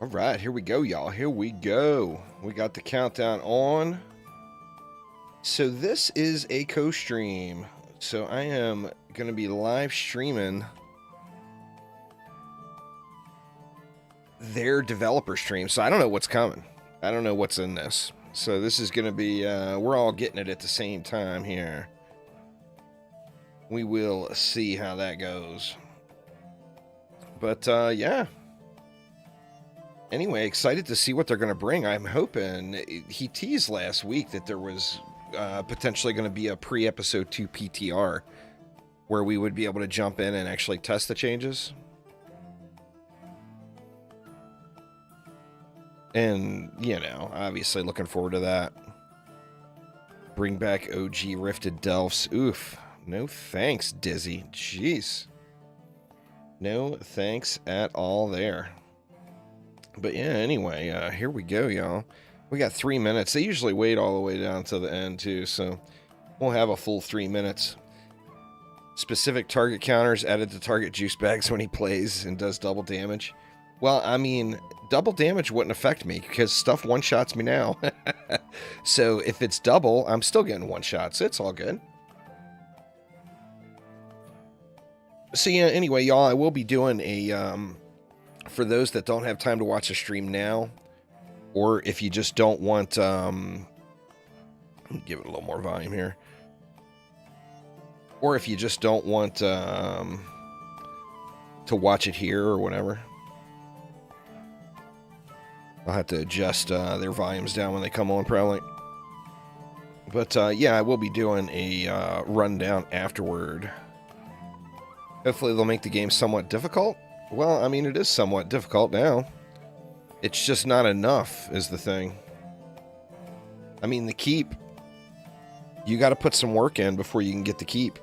All right, here we go, y'all. Here we go. We got the countdown on. So this is a co-stream. So I am going to be live streaming their developer stream. So I don't know what's coming. I don't know what's in this. So this is going to be, we're all getting it at the same time here. We will see how that goes. But yeah. Anyway, excited to see what they're going to bring. I'm hoping, he teased last week that there was potentially going to be a pre-episode 2 PTR where we would be able to jump in and actually test the changes. And, you know, obviously looking forward to that. Bring back OG Rifted Delphs. Oof. No thanks, Dizzy. Jeez. No thanks at all there. But yeah, anyway, here we go, y'all. We got 3 minutes. They usually wait all the way down to the end, too, so we'll have a full 3 minutes. Specific target counters added to target juice bags when he plays and does double damage. Well, I mean, double damage wouldn't affect me because stuff one-shots me now. So if it's double, I'm still getting one-shots. It's all good. So yeah, anyway, y'all, I will be doing a... for those that don't have time to watch the stream now, or if you just don't want, let me give it a little more volume here. Or if you just don't want to watch it here or whatever. I'll have to adjust their volumes down when they come on, probably. But yeah, I will be doing a rundown afterward. Hopefully they'll make the game somewhat difficult. Well, I mean, it is somewhat difficult now. It's just not enough, is the thing. I mean, the keep, you got to put some work in before you can get the keep.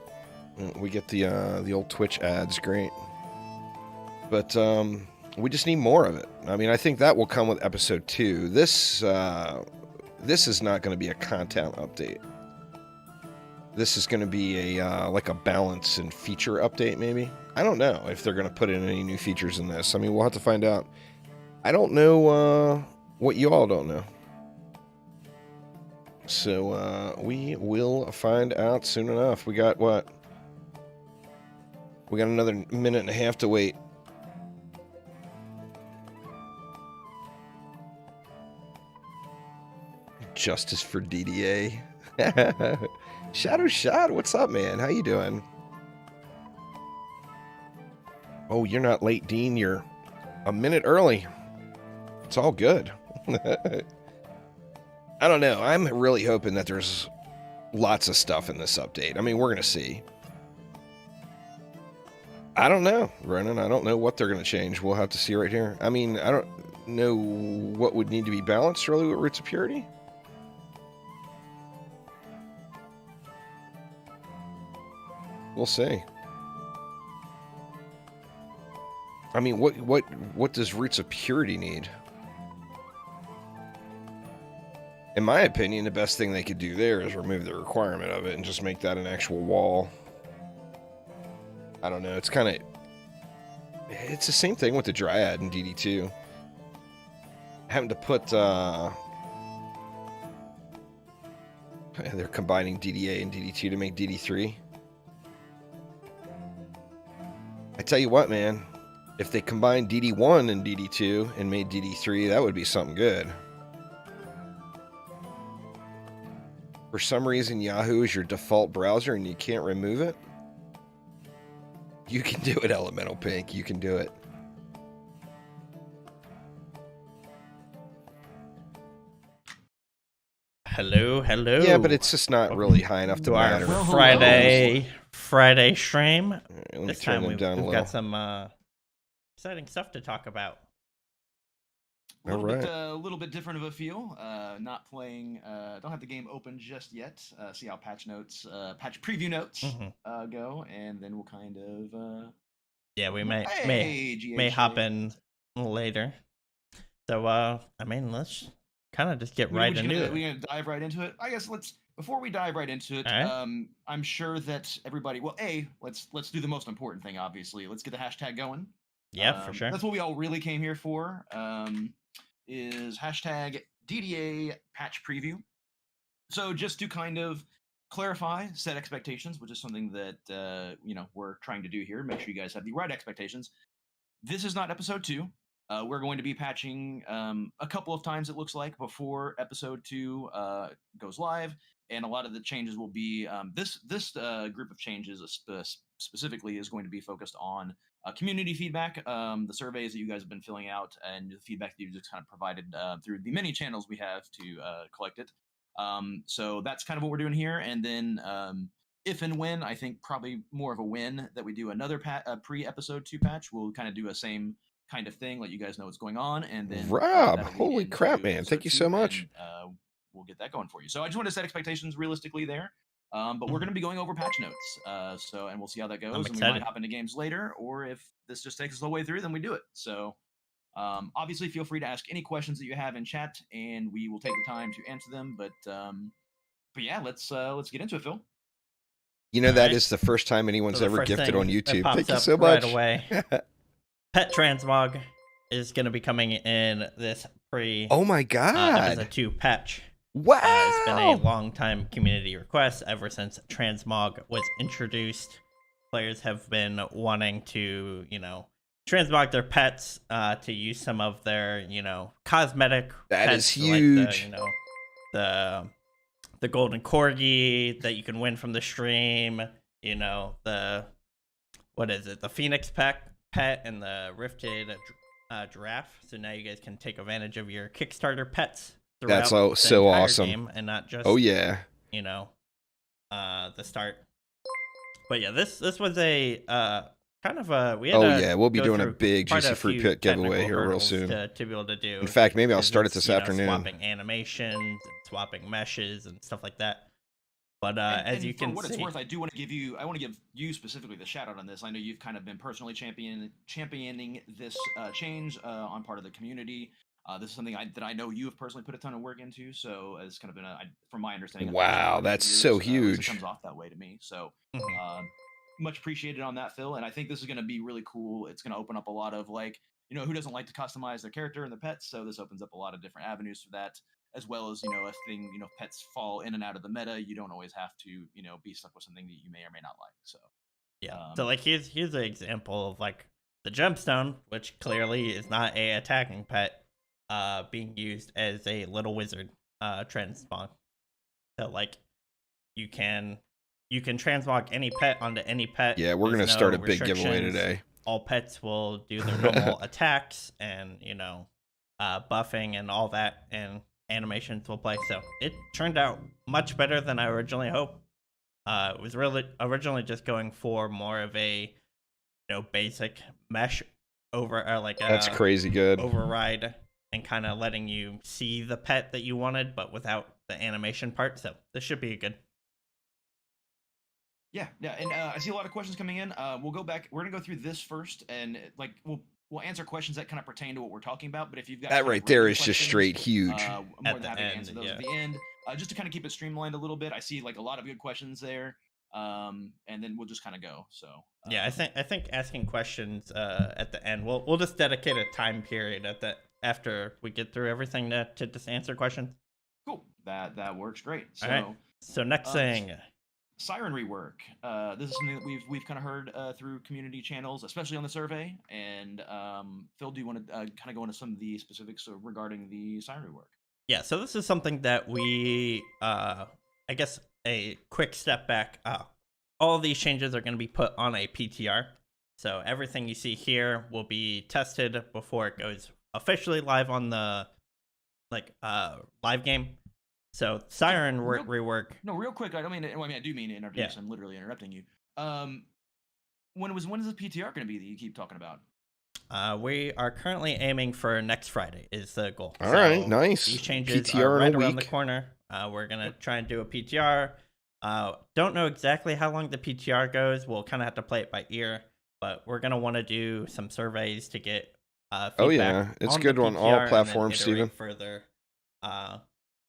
We get the old Twitch ads, great. But we just need more of it. I mean, I think that will come with episode 2. This is not going to be a content update. This is going to be a like a balance and feature update, maybe. I don't know if they're going to put in any new features in this. I mean, we'll have to find out. I don't know what you all don't know. So we will find out soon enough. We got what? We got another minute and a half to wait. Justice for DDA. Shadow Shot, what's up, man? How you doing? Oh, you're not late, Dean. You're a minute early. It's all good. I don't know. I'm really hoping that there's lots of stuff in this update. I mean, we're going to see. I don't know, Brennan. I don't know what they're going to change. We'll have to see right here. I mean, I don't know what would need to be balanced, really, with Roots of Purity. We'll see. I mean, what does Roots of Purity need? In my opinion, the best thing they could do there is remove the requirement of it and just make that an actual wall. I don't know. It's kind of... It's the same thing with the Dryad in DD2. Having to put... They're combining DDA and DD2 to make DD3. I tell you what, man. If they combined DD1 and DD2 and made DD3, that would be something good. For some reason, Yahoo is your default browser and you can't remove it. You can do it, Elemental Pink. You can do it. Hello, hello. Yeah, but it's just not really high enough to matter. Friday stream. Right, this time we've got some exciting stuff to talk about. A little bit different of a feel. Not playing. Don't have the game open just yet. See how patch preview notes go, and then we'll kind of. Yeah, we may hop in later. So I mean, let's kind of just get right into it. We're gonna dive right into it. I guess before we dive right into it. Right. I'm sure that everybody. Well, let's do the most important thing. Obviously, let's get the hashtag going. Yeah, for sure. That's what we all really came here for. Is hashtag DDA patch preview. So just to kind of clarify, set expectations, which is something that we're trying to do here. Make sure you guys have the right expectations. This is not episode 2. We're going to be patching a couple of times, it looks like, before episode 2 goes live, and a lot of the changes will be this group of changes specifically is going to be focused on community feedback, the surveys that you guys have been filling out, and the feedback that you just kind of provided through the many channels we have to collect it. So that's kind of what we're doing here, and then if and when, I think probably more of a win that we do another pre-episode 2 patch, we'll kind of do a same kind of thing, let you guys know what's going on, and then Rob, holy crap, man! Thank you so much. And, we'll get that going for you. So I just want to set expectations realistically there. But we're going to be going over patch notes. And we'll see how that goes. And we might hop into games later, or if this just takes us the way through, then we do it. So obviously, feel free to ask any questions that you have in chat, and we will take the time to answer them. But yeah, let's get into it, Phil. You know, that is the first time anyone's ever gifted on YouTube. Thank you so much. Right away. Pet Transmog is going to be coming in this Oh my god! episode 2 patch. Wow! It's been a long time community request ever since Transmog was introduced. Players have been wanting to, transmog their pets to use some of their, cosmetic. That pets, is huge. Like the golden corgi that you can win from the stream. The phoenix pet and the rifted giraffe. So now you guys can take advantage of your Kickstarter pets. That's so awesome. Game and not just the start. But yeah, this was a kind of a we'll be doing a big Juicy Fruit Pit giveaway here real soon to be able to do. In fact, maybe I'll start it this afternoon. Swapping animations and swapping meshes and stuff like that. But as you can see, for what it's worth, I want to give you specifically the shout out on this. I know you've kind of been personally championing this change on part of the community. This is something that I know you have personally put a ton of work into. So it's kind of been from my understanding. Wow, that's so huge. It comes off that way to me. So much appreciated on that, Phil. And I think this is going to be really cool. It's going to open up a lot of who doesn't like to customize their character and their pets. So this opens up a lot of different avenues for that. As well as, if pets fall in and out of the meta, you don't always have to, be stuck with something that you may or may not like. So, yeah. So, here's an example of, the gemstone, which clearly is not a attacking pet, being used as a little wizard transmog. So, you can transmog any pet onto any pet. Yeah, we're going to start a big giveaway today. All pets will do their normal attacks and, buffing and all that, and animations will play. So it turned out much better than I originally hoped. It was really originally just going for more of a basic mesh over that's crazy good override and kind of letting you see the pet that you wanted but without the animation part. So this should be good. Yeah, and I see a lot of questions coming in. We'll go back. We're gonna go through this first, and we'll answer questions that kind of pertain to what we're talking about. But if you've got that right there is just straight huge. More than happy to answer those at the end. Just to kind of keep it streamlined a little bit. I see a lot of good questions there. And then we'll just kind of go. So yeah, I think asking questions at the end. We'll just dedicate a time period after we get through everything to just answer questions. Cool. That works great. So, all right. So next thing. Siren rework. This is something that we've kind of heard through community channels, especially on the survey. And Phil, do you want to kind of go into some of the specifics regarding the Siren rework? Yeah, so this is something that we, I guess, a quick step back. All of these changes are going to be put on a PTR. So everything you see here will be tested before it goes officially live on the live game. So Siren rework. No, real quick. I do mean to interrupt you. Yeah. I'm literally interrupting you. When is the PTR going to be that you keep talking about? We are currently aiming for next Friday is the goal. All right, nice. These changes PTR are right around the corner. We're going to try and do a PTR. Don't know exactly how long the PTR goes. We'll kind of have to play it by ear, but we're going to want to do some surveys to get feedback. Oh yeah, it's good on all platforms, Steven. Further,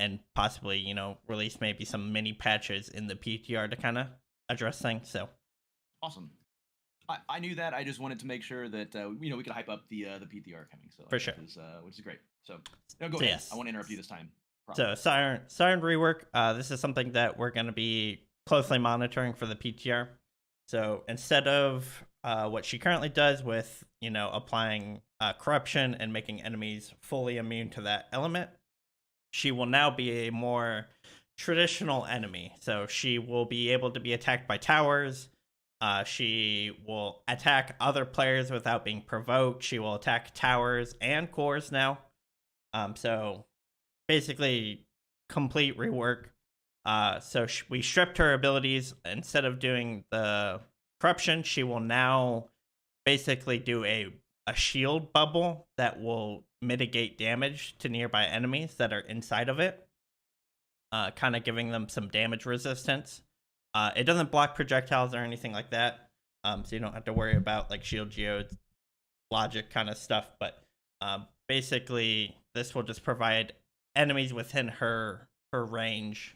and possibly, release maybe some mini patches in the PTR to kind of address things. So awesome. I knew that. I just wanted to make sure that we could hype up the PTR coming. So For sure. Which is great. So no, go ahead. Yes. I won't interrupt you this time. So Siren rework. This is something that we're going to be closely monitoring for the PTR. So instead of what she currently does with applying corruption and making enemies fully immune to that element, she will now be a more traditional enemy. So she will be able to be attacked by towers. She will attack other players without being provoked. She will attack towers and cores now. So basically complete rework. So we stripped her abilities. Instead of doing the corruption, she will now basically do a shield bubble that will mitigate damage to nearby enemies that are inside of it, kind of giving them some damage resistance. It doesn't block projectiles or anything like that, so you don't have to worry about like shield geodes, logic kind of stuff. But basically, this will just provide enemies within her range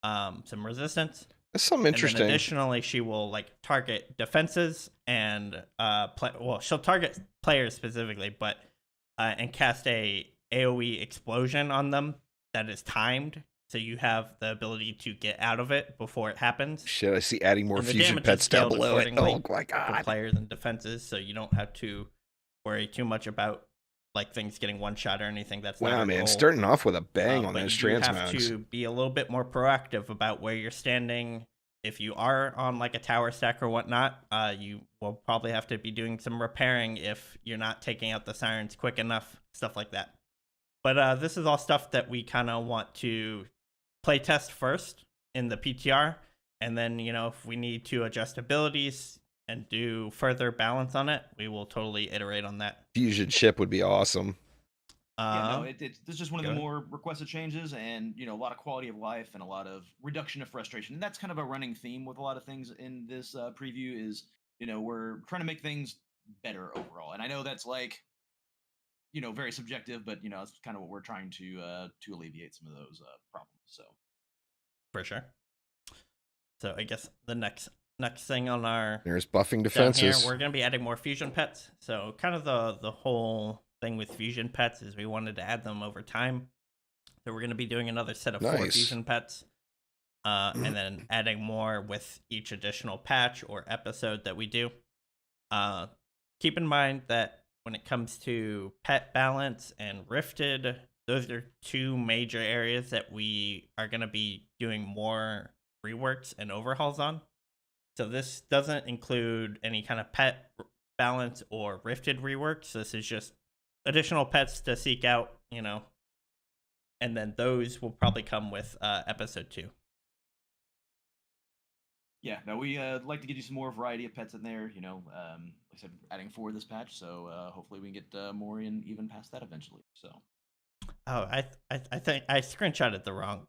some resistance. That's something interesting. And additionally, she will like target defenses and she'll target players specifically, but and cast a AoE explosion on them that is timed, so you have the ability to get out of it before it happens. Shit, I see adding more fusion pets down below it. Oh my god! For players and defenses, so you don't have to worry too much about like things getting one shot or anything. That's wow, man! Starting off with a bang on those transmogs. You have to be a little bit more proactive about where you're standing. If you are on like a tower stack or whatnot, you will probably have to be doing some repairing if you're not taking out the sirens quick enough, stuff like that. But this is all stuff that we kind of want to play test first in the PTR, and then if we need to adjust abilities and do further balance on it, we will totally iterate on that. Fusion ship would be awesome. This is just one of the more requested changes, and a lot of quality of life and a lot of reduction of frustration. And that's kind of a running theme with a lot of things in this preview. Is we're trying to make things better overall. And I know that's like very subjective, but it's kind of what we're trying to alleviate some of those problems. So for sure. So I guess the next thing on our there's buffing defenses. Here, we're going to be adding more fusion pets. So kind of the whole thing with fusion pets is we wanted to add them over time. So we're going to be doing another set of 4 fusion pets, and then adding more with each additional patch or episode that we do. Keep in mind that when it comes to pet balance and rifted, those are 2 major areas that we are going to be doing more reworks and overhauls on. So this doesn't include any kind of pet balance or rifted reworks. This is just additional pets to seek out, and then those will probably come with episode 2. Yeah, no, we like to give you some more variety of pets in there. Like I said, adding 4 this patch, so hopefully we can get more in even past that eventually. So. Oh, I think I screenshotted the wrong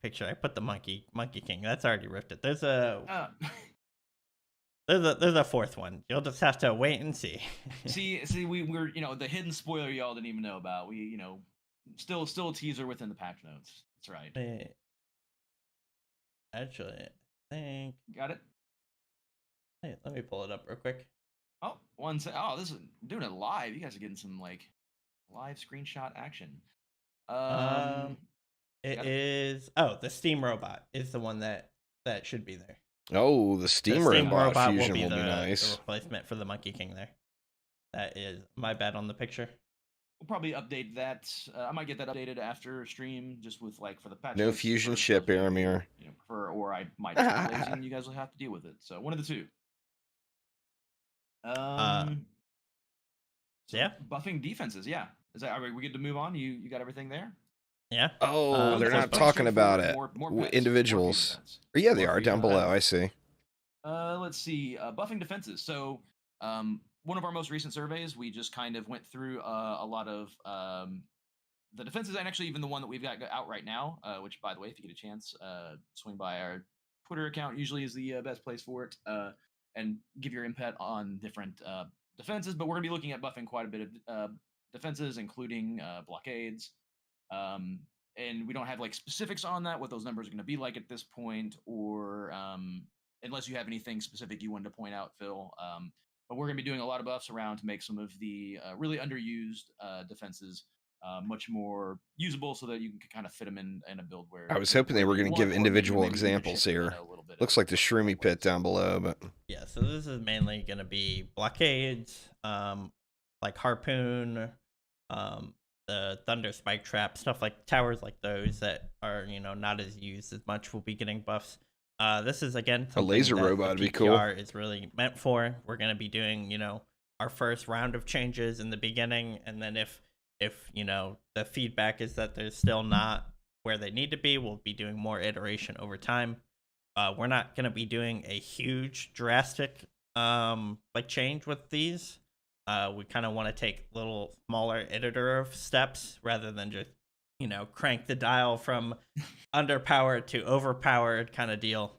picture. I put the monkey king. That's already rifted. There's a there's a 4th one. You'll just have to wait and see. see, we're the hidden spoiler y'all didn't even know about. We still a teaser within the patch notes. That's right. Actually, I think got it. Hey, let me pull it up real quick. Oh, this is doing it live. You guys are getting some like live screenshot action. It is the Steam robot is the one that should be there. Oh, the Steam robot fusion will be nice. The replacement for the Monkey King there. That is my bad on the picture. We'll probably update that. I might get that updated after stream, just with like for the patch. No fusion ship, Aramir. Or I might just be lazy and you guys will have to deal with it. So one of the two. Yeah. Buffing defenses, yeah. Are we good to move on? You got everything there? Yeah. Oh, they're not talking about it. More individuals. Yeah, they are down below. I see. Let's see. Buffing defenses. So, one of our most recent surveys, we just kind of went through a lot of the defenses, and actually even the one that we've got out right now. Which, by the way, if you get a chance, swing by our Twitter account. Usually is the best place for it. And give your input on different defenses. But we're gonna be looking at buffing quite a bit of defenses, including blockades. And we don't have like specifics on that, what those numbers are going to be like at this point, or unless you have anything specific you wanted to point out, Phil. But we're going to be doing a lot of buffs around to make some of the really underused defenses much more usable, so that you can kind of fit them in a build where I was hoping they were going to give individual maybe examples here. a little bit Looks like the Shroomy pit down below, but yeah. So this is mainly going to be blockades, like harpoon, the thunder spike trap, stuff like towers like those that are not as used as much will be getting buffs. This is again a laser robot would be cool. PTR is really meant for. We're going to be doing our first round of changes in the beginning, and then if the feedback is that they're still not where they need to be, we'll be doing more iteration over time. We're not going to be doing a huge drastic change with these. We kind of want to take little smaller iterative steps rather than just crank the dial from underpowered to overpowered kind of deal.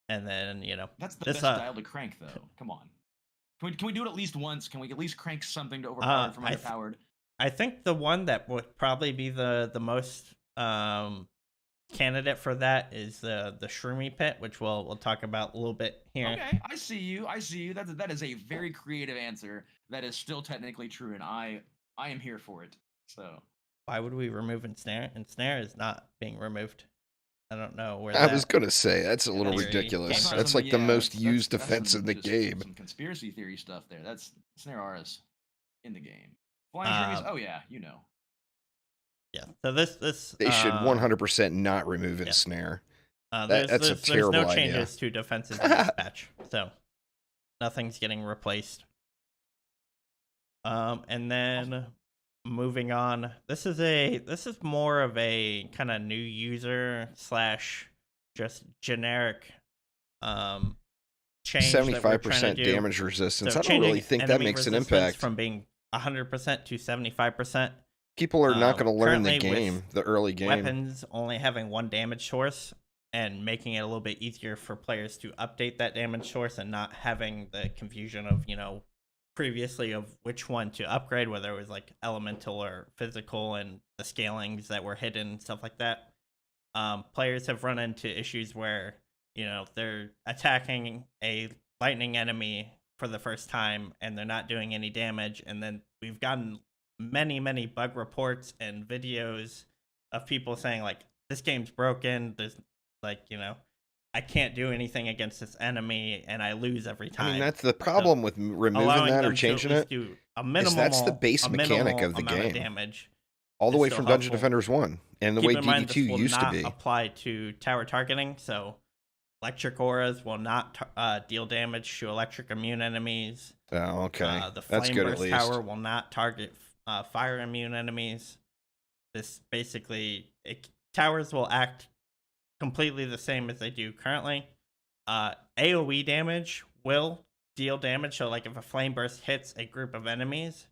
And then that's the best dial to crank, though. Come on, can we do it at least once? Can we at least crank something to overpowered from underpowered? I think the one that would probably be the most candidate for that is the Shroomy pit, which we'll talk about a little bit here. Okay, I see you. That is a very creative answer. That is still technically true, and I am here for it. So why would we remove ensnare? Ensnare is not being removed. I don't know where. I was gonna say that's a little ridiculous. That's like the most used defense in the game. Some conspiracy theory stuff there. That's snare auras in the game. Flying Shroomies. Oh yeah, Yeah. So this they should 100% not remove ensnare. That's a terrible There's no idea. changes to defenses in this patch, so nothing's getting replaced. And then moving on, this is more of a kind of new user / just generic change. 75% damage resistance. I don't really think that makes an impact. From being 100% to 75%. People are not going to learn the game, the early game. Weapons only having one damage source and making it a little bit easier for players to update that damage source and not having the confusion of previously of which one to upgrade, whether it was like elemental or physical, and the scalings that were hidden, stuff like that. Players have run into issues where they're attacking a lightning enemy for the first time and they're not doing any damage, and then we've gotten many bug reports and videos of people saying like, this game's broken, there's I can't do anything against this enemy and I lose every time. I mean, that's the problem with removing that or changing it. That's the base mechanic of the game. Damage all the way from Dungeon Defenders 1 and the way DD2 used to be. Apply to tower targeting, so electric auras will not deal damage to electric immune enemies. Oh, okay. The flame burst tower will not target fire immune enemies. This basically, towers will act completely the same as they do currently. AoE damage will deal damage, so like if a flame burst hits a group of enemies,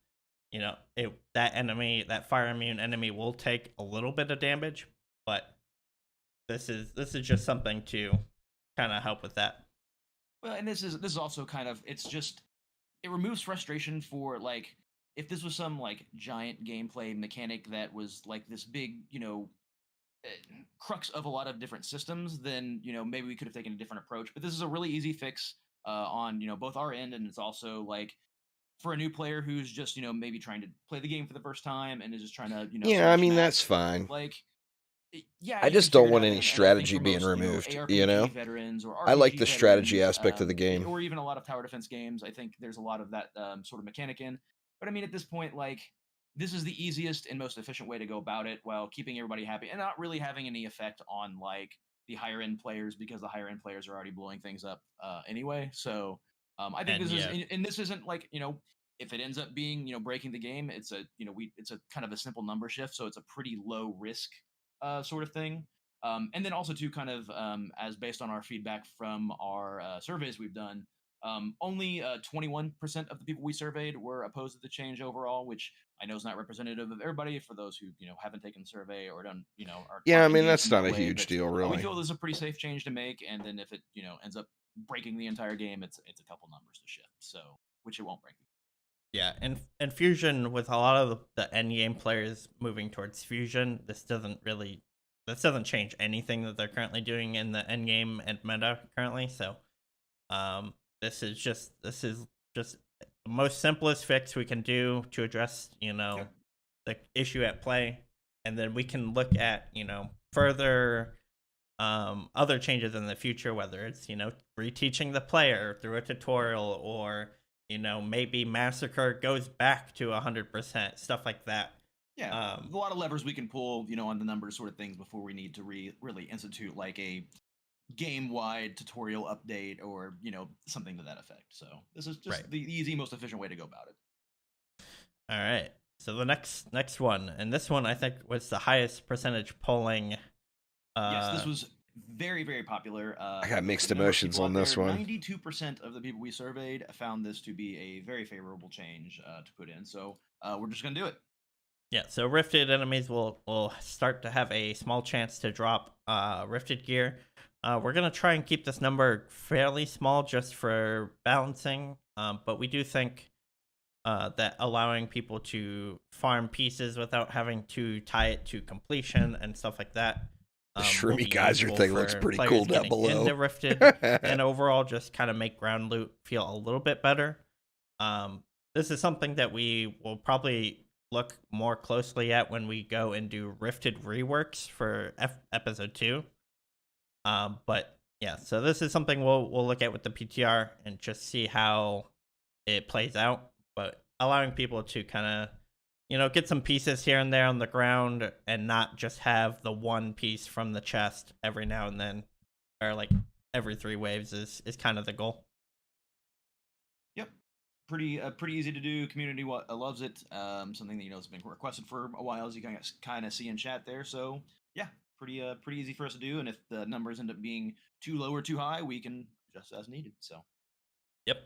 that fire immune enemy will take a little bit of damage, but this is just something to kind of help with that. Well, and this is also kind of, it removes frustration for like, if this was some like giant gameplay mechanic that was like this big, crux of a lot of different systems, then maybe we could have taken a different approach. But this is a really easy fix on both our end, and it's also like for a new player who's just maybe trying to play the game for the first time and is just trying to yeah, I mean that's fine. Like yeah, I just don't want any strategy being removed. Veterans or RPG I like the strategy veterans, aspect of the game, or even a lot of tower defense games. I think there's a lot of that sort of mechanic in. But I mean, at this point, like, this is the easiest and most efficient way to go about it while keeping everybody happy and not really having any effect on like the higher end players, because the higher end players are already blowing things up anyway. So I think this isn't like, if it ends up being, breaking the game, it's a kind of a simple number shift. So it's a pretty low risk sort of thing. And then also too, kind of as based on our feedback from our surveys we've done, only 21% of the people we surveyed were opposed to the change overall, which I know is not representative of everybody. For those who haven't taken the survey or done yeah, I mean that's not a huge deal, really. We feel this is a pretty safe change to make, and then if it ends up breaking the entire game, it's a couple numbers to shift, so which it won't break. Yeah, and Fusion, with a lot of the end game players moving towards Fusion, this doesn't change anything that they're currently doing in the end game and meta currently. So This is just the most simplest fix we can do to address, Yep. the issue at play, and then we can look at, further other changes in the future, whether it's, reteaching the player through a tutorial, or, maybe Massacre goes back to 100%, stuff like that. Yeah, a lot of levers we can pull, on the numbers sort of things before we need to really institute like a game-wide tutorial update or something to that effect. So this is just Right. the easy, most efficient way to go about it. All right. So the next one, and this one I think was the highest percentage polling. Yes, this was very, very popular. I got mixed emotions on this one. 92% of the people we surveyed found this to be a very favorable change to put in. So we're just gonna do it. Yeah, so rifted enemies will start to have a small chance to drop rifted gear. We're gonna try and keep this number fairly small just for balancing, but we do think that allowing people to farm pieces without having to tie it to completion and stuff like that. The Shroomy geyser thing looks pretty cool down below. Into rifted and overall just kind of make ground loot feel a little bit better. This is something that we will probably look more closely at when we go and do rifted reworks for episode 2. But yeah, so this is something we'll look at with the PTR and just see how it plays out. But allowing people to kind of, get some pieces here and there on the ground and not just have the one piece from the chest every now and then, or like every 3 waves is kind of the goal. Yep. Pretty easy to do. Community loves it. Something that has been requested for a while, as you kind of see in chat there. So yeah, pretty easy for us to do. And if the numbers end up being too low or too high, we can adjust as needed. So yep.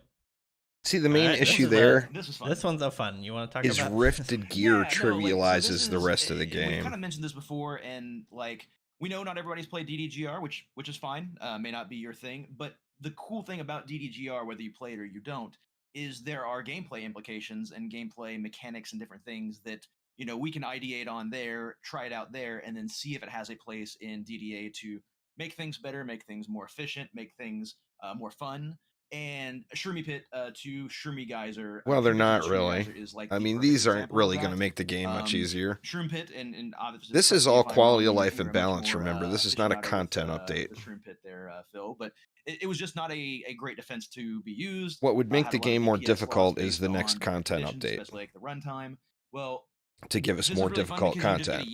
See, the main issue there. This is fun. This one's a fun. You want to talk is about? rifted gear trivializes so the rest of the We've game. kind of mentioned this before, and like we know not everybody's played DDGR, which is fine. May not be your thing, but the cool thing about DDGR, whether you play it or you don't, is there are gameplay implications and gameplay mechanics and different things that we can ideate on there, try it out there, and then see if it has a place in DDA to make things better, make things more efficient, make things more fun. And a Shroomy Pit to Shroomy Geyser. Well, they're not really. Is like I mean, these aren't really going to make the game much easier. Shroom Pit and obviously this is all quality of life and balance. Remember, this is not a content update. The Shroom Pit there, Phil, but it was just not a great defense to be used. What would make the game more difficult is the next content update, especially like the runtime. Well, to give us more really difficult content,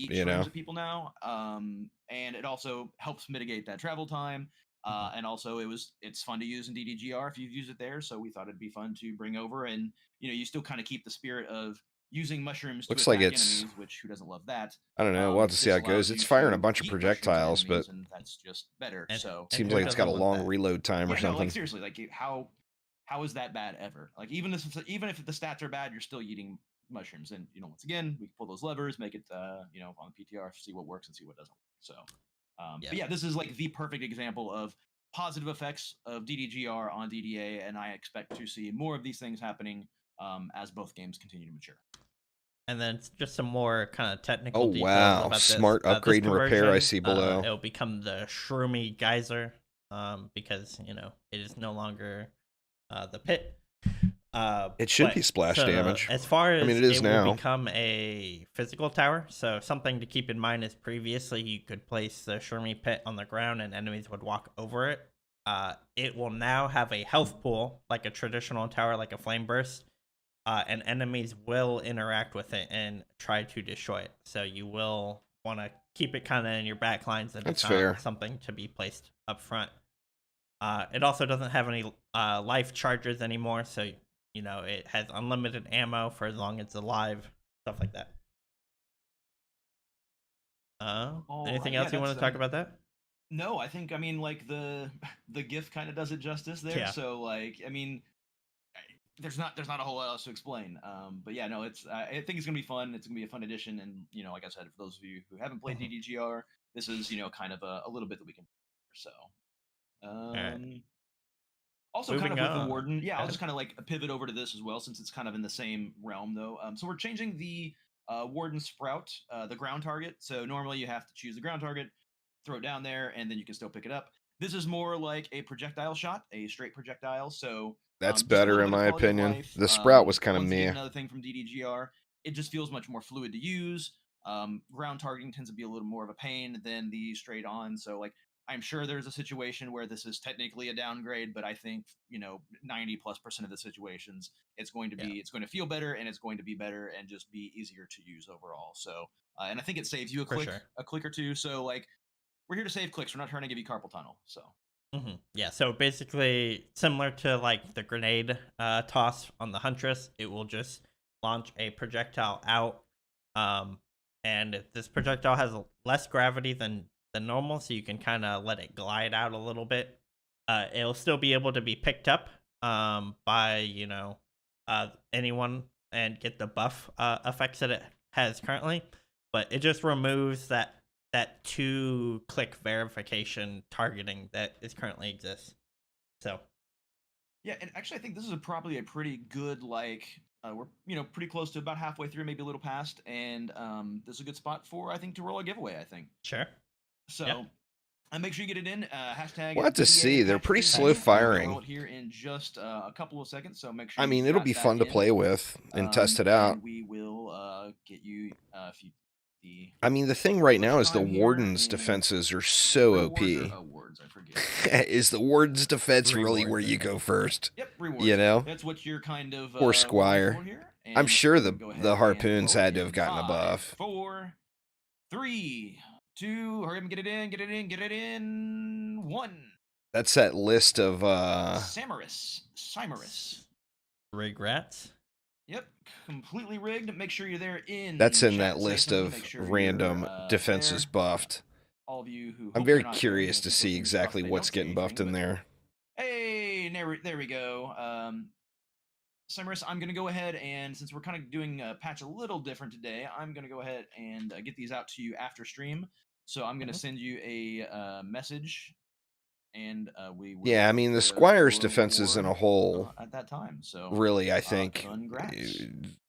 people now, and it also helps mitigate that travel time. And also it's fun to use in DDGR if you've used it there. So we thought it'd be fun to bring over, and you still kind of keep the spirit of using mushrooms. Looks to like it's enemies, which who doesn't love that? I don't know. We'll have to see how it goes. It's firing a bunch of projectiles, but and that's just better. And, so seems like it's got a long reload time or something. No, like seriously, like how is that bad ever? Like even if the stats are bad, you're still eating mushrooms. And once again, we can pull those levers, make it on the PTR, see what works and see what doesn't work. So but yeah, this is like the perfect example of positive effects of DDGR on DDA, and I expect to see more of these things happening as both games continue to mature. And then just some more kind of technical details wow, about smart this, upgrade and repair I see below. It'll become the Shroomy Geyser because, it is no longer the pit. It should be splash damage. As far as it is now. Will become a physical tower. So something to keep in mind is previously you could place the Shroomy pit on the ground and enemies would walk over it. It will now have a health pool like a traditional tower, like a flame burst, and enemies will interact with it and try to destroy it. So you will want to keep it kind of in your back lines. And that's fair. Something to be placed up front. It also doesn't have any life charges anymore, so it has unlimited ammo for as long as it's alive, stuff like that. Anything else you want to talk about that? No, I think like the GIF kind of does it justice there. Yeah. So like there's not a whole lot else to explain. But yeah, no, it's I think it's gonna be fun. It's gonna be a fun addition, and like I said, for those of you who haven't played DDGR, this is kind of a little bit that we can. So. Right. Also moving kind of with the warden, I'll just kind of like pivot over to this as well, since it's kind of in the same realm though. So we're changing the warden sprout, the ground target. So normally you have to choose the ground target, throw it down there, and then you can still pick it up. This is more like a projectile shot, a straight projectile. So That's just a better little in bit of my quality of opinion. life. The sprout was kind of Once again, meh. another thing from DDGR, it just feels much more fluid to use. Ground targeting tends to be a little more of a pain than the straight on. So like, I'm sure there's a situation where this is technically a downgrade, but I think 90+% of the situations it's going to feel better, and it's going to be better and just be easier to use overall. So and I think it saves you a click or two. So like, we're here to save clicks. We're not trying to give you carpal tunnel. So. Yeah, so basically similar to like the grenade toss on the Huntress, it will just launch a projectile out, and this projectile has less gravity than normal, so you can kind of let it glide out a little bit. It'll still be able to be picked up by anyone and get the buff effects that it has currently, but it just removes that 2-click verification targeting that is currently exists. So yeah, and actually I think this is probably a pretty good, like, we're pretty close to about halfway through, maybe a little past, and this is a good spot for, I think, to roll a giveaway, I think. sure. So yeah. And make sure you get it in. Hashtag We'll have to DDA see. They're patch pretty preview. slow firing. Roll it here in just a couple of seconds, so make sure. I mean, it'll be fun to play with and test it out. And we will get you I mean, the thing right now is the warden's defenses are so OP. Awards, I forget. Is the warden's defense really where you go first? Yep, rewards. You know? That's what you're kind of. Poor Squire. I'm sure the harpoons had to have gotten a buff. 4, 3, 2, hurry up and get it in. 1. That's that list of Simerus. Regrets. Yep, completely rigged. Make sure you're there in. That's in that list of random defenses buffed. All of you who. I'm very curious to see exactly what's getting buffed in there. Hey, there we go. Simerus, I'm going to go ahead and, since we're kind of doing a patch a little different today, I'm going to go ahead and get these out to you after stream. So I'm going to send you a message, and we will. Yeah, I mean, the Squire's defenses in a whole at that time. So really, I think,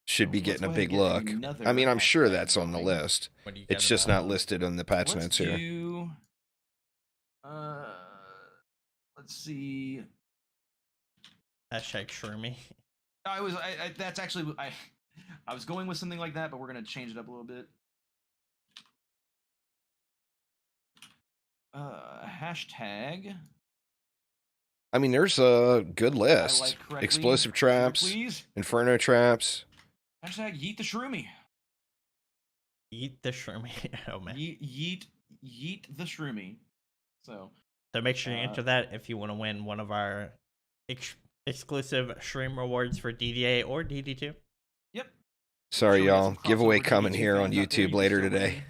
should be getting a big look. I mean, I'm sure that's on the list. It's just not listed in the patch notes here. Let's see. Hashtag Shroomy. That's actually, I was going with something like that, but we're gonna change it up a little bit. Hashtag. I mean, there's a good list. Explosive traps, inferno traps. Hashtag yeet the Shroomy. Yeet the Shroomy. Oh man. Yeet the Shroomy. So make sure you enter that if you want to win one of our exclusive stream rewards for DDA or DD2. Yep. Sorry, y'all. Giveaway coming here on YouTube later today.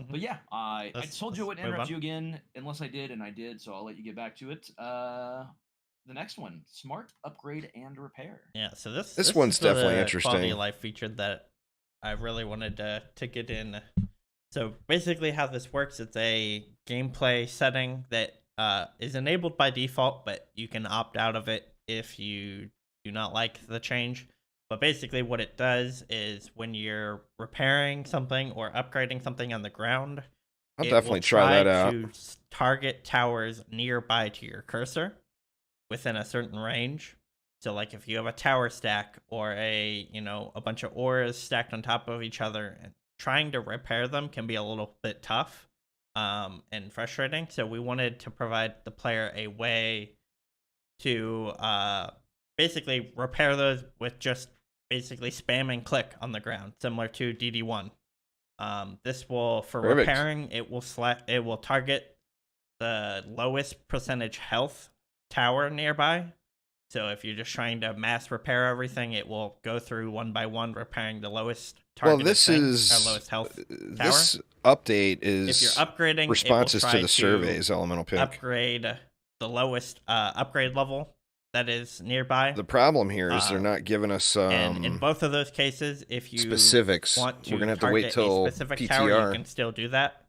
But yeah, I told you I wouldn't interrupt you again unless I did, and I did, so I'll let you get back to it. The next one, smart upgrade and repair. Yeah, so this one's is definitely the interesting. Quality of life feature that I really wanted to get in. So basically how this works, it's a gameplay setting that is enabled by default, but you can opt out of it if you do not like the change. But basically what it does is when you're repairing something or upgrading something on the ground, I'll definitely try that out. To target towers nearby to your cursor within a certain range. So like if you have a tower stack or a bunch of auras stacked on top of each other, and trying to repair them can be a little bit tough and frustrating. So we wanted to provide the player a way to basically repair those with just basically spam and click on the ground, similar to DD1. This will, for Perfect. Repairing, it will target the lowest percentage health tower nearby. So if you're just trying to mass repair everything, it will go through one by one, repairing the lowest targeted lowest health tower. This update is if you're upgrading, responses to the surveys elemental pick. Upgrade the lowest upgrade level that is nearby. The problem here is they're not giving us and in both of those cases, if you specifics, want to we're gonna have to wait till a specific PTR. Tower, you can still do that,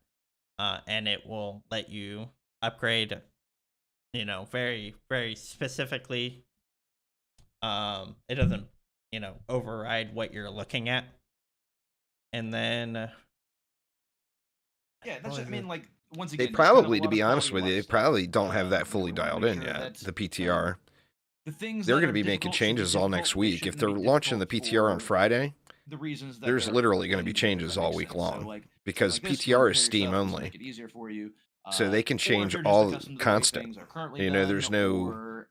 and it will let you upgrade. Very very specifically. It doesn't override what you're looking at, and then yeah, that's I mean, like once They again, just kind of a probably, to lot be of honest quality with of you, life they stuff. probably don't have that You know, fully we wanna dialed make in sure yet, that, the PTR. the things They're that going to are be making difficult should be changes all difficult. next They week. If shouldn't they're be launching the difficult PTR on for Friday, the reasons that there's they're literally going to be planning to do, if changes that all makes week sense. So long. like something Because like this, you wanna PTR is prepare Steam yourself, this will only. make it easier for you. So they can Or if change you're just all accustomed to the way constant. things are currently You know, done, there's no or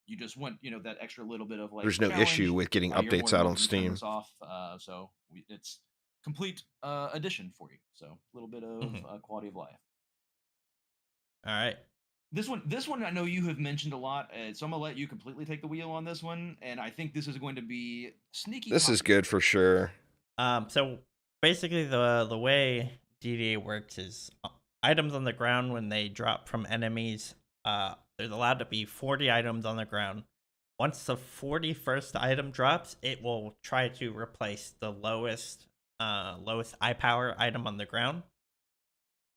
you just want, you know, that extra little bit of like there's no issue challenge, with getting you're more updates than out on welcome to turn Steam. this off. So it's complete addition for you. So a little bit of quality of life. All right. This one, I know you have mentioned a lot, so I'm gonna let you completely take the wheel on this one, and I think this is going to be sneaky. This is good for sure. So basically, the way DDA works is items on the ground when they drop from enemies. There's allowed to be 40 items on the ground. Once the 41st item drops, it will try to replace the lowest eye power item on the ground.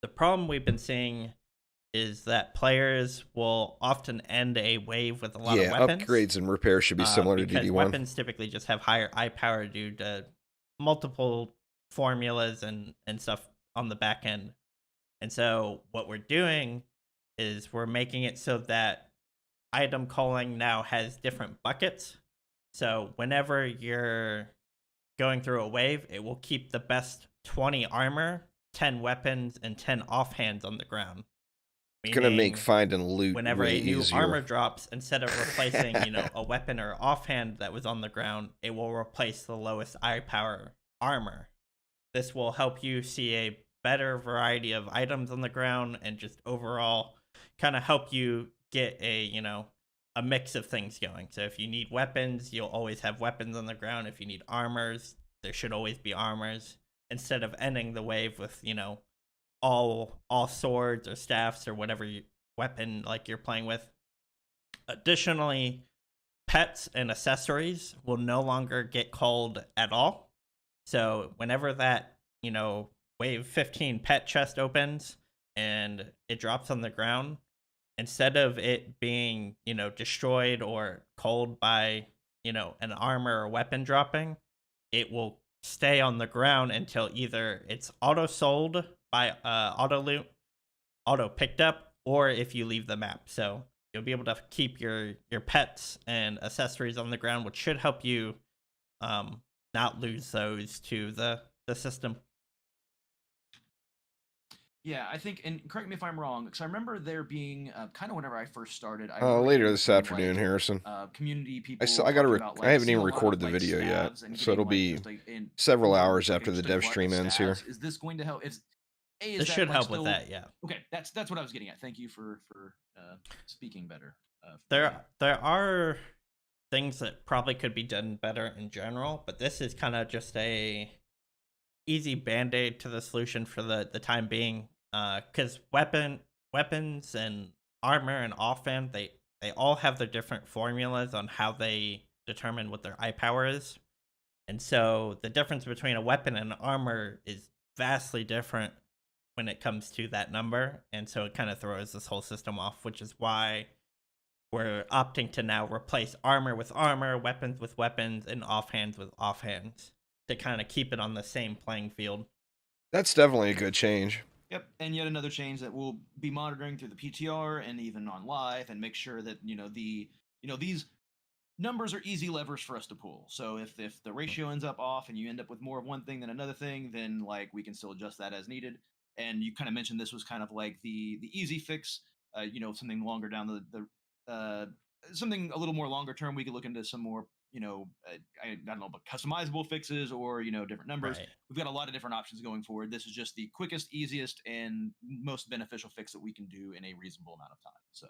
The problem we've been seeing is that players will often end a wave with a lot of weapons. Upgrades and repairs should be similar to because DD1. weapons typically just have higher eye power due to multiple formulas and stuff on the back end. And so what we're doing is we're making it so that item culling now has different buckets. So whenever you're going through a wave, it will keep the best 20 armor, 10 weapons, and 10 offhands on the ground. It's going to make find and loot whenever way a new easier. armor drops, instead of replacing, a weapon or offhand that was on the ground, it will replace the lowest eye power armor. This will help you see a better variety of items on the ground and just overall kind of help you get a mix of things going. So if you need weapons, you'll always have weapons on the ground. If you need armors, there should always be armors, instead of ending the wave with, all swords or staffs or whatever weapon like you're playing with. Additionally, pets and accessories will no longer get called at all. So whenever that, wave 15 pet chest opens and it drops on the ground, instead of it being, destroyed or culled by, an armor or weapon dropping, it will stay on the ground until either it's auto sold by auto loot, auto picked up, or if you leave the map. So you'll be able to keep your pets and accessories on the ground, which should help you not lose those to the system. Yeah, I think, and correct me if I'm wrong, because I remember there being kind of whenever I first started. Later this afternoon, Harrison. Community people. I haven't even recorded the video yet, so it'll be several hours after the dev stream ends here. Is this going to help? This should help with that, yeah. Okay, that's what I was getting at. Thank you for speaking better. There are things that probably could be done better in general, but this is kind of just a easy band-aid to the solution for the time being, because weapons and armor and offhand, they all have their different formulas on how they determine what their eye power is. And so the difference between a weapon and armor is vastly different when it comes to that number, and so it kind of throws this whole system off, which is why we're opting to now replace armor with armor, weapons with weapons, and offhands with offhands to kind of keep it on the same playing field. That's definitely a good change. Yep, and yet another change that we'll be monitoring through the PTR and even on live, and make sure that these numbers are easy levers for us to pull. So if the ratio ends up off and you end up with more of one thing than another thing, then like we can still adjust that as needed. And you kind of mentioned this was kind of like the easy fix. Something longer down something a little more longer term. We could look into some more I don't know, but customizable fixes or different numbers. Right. We've got a lot of different options going forward. This is just the quickest, easiest, and most beneficial fix that we can do in a reasonable amount of time. So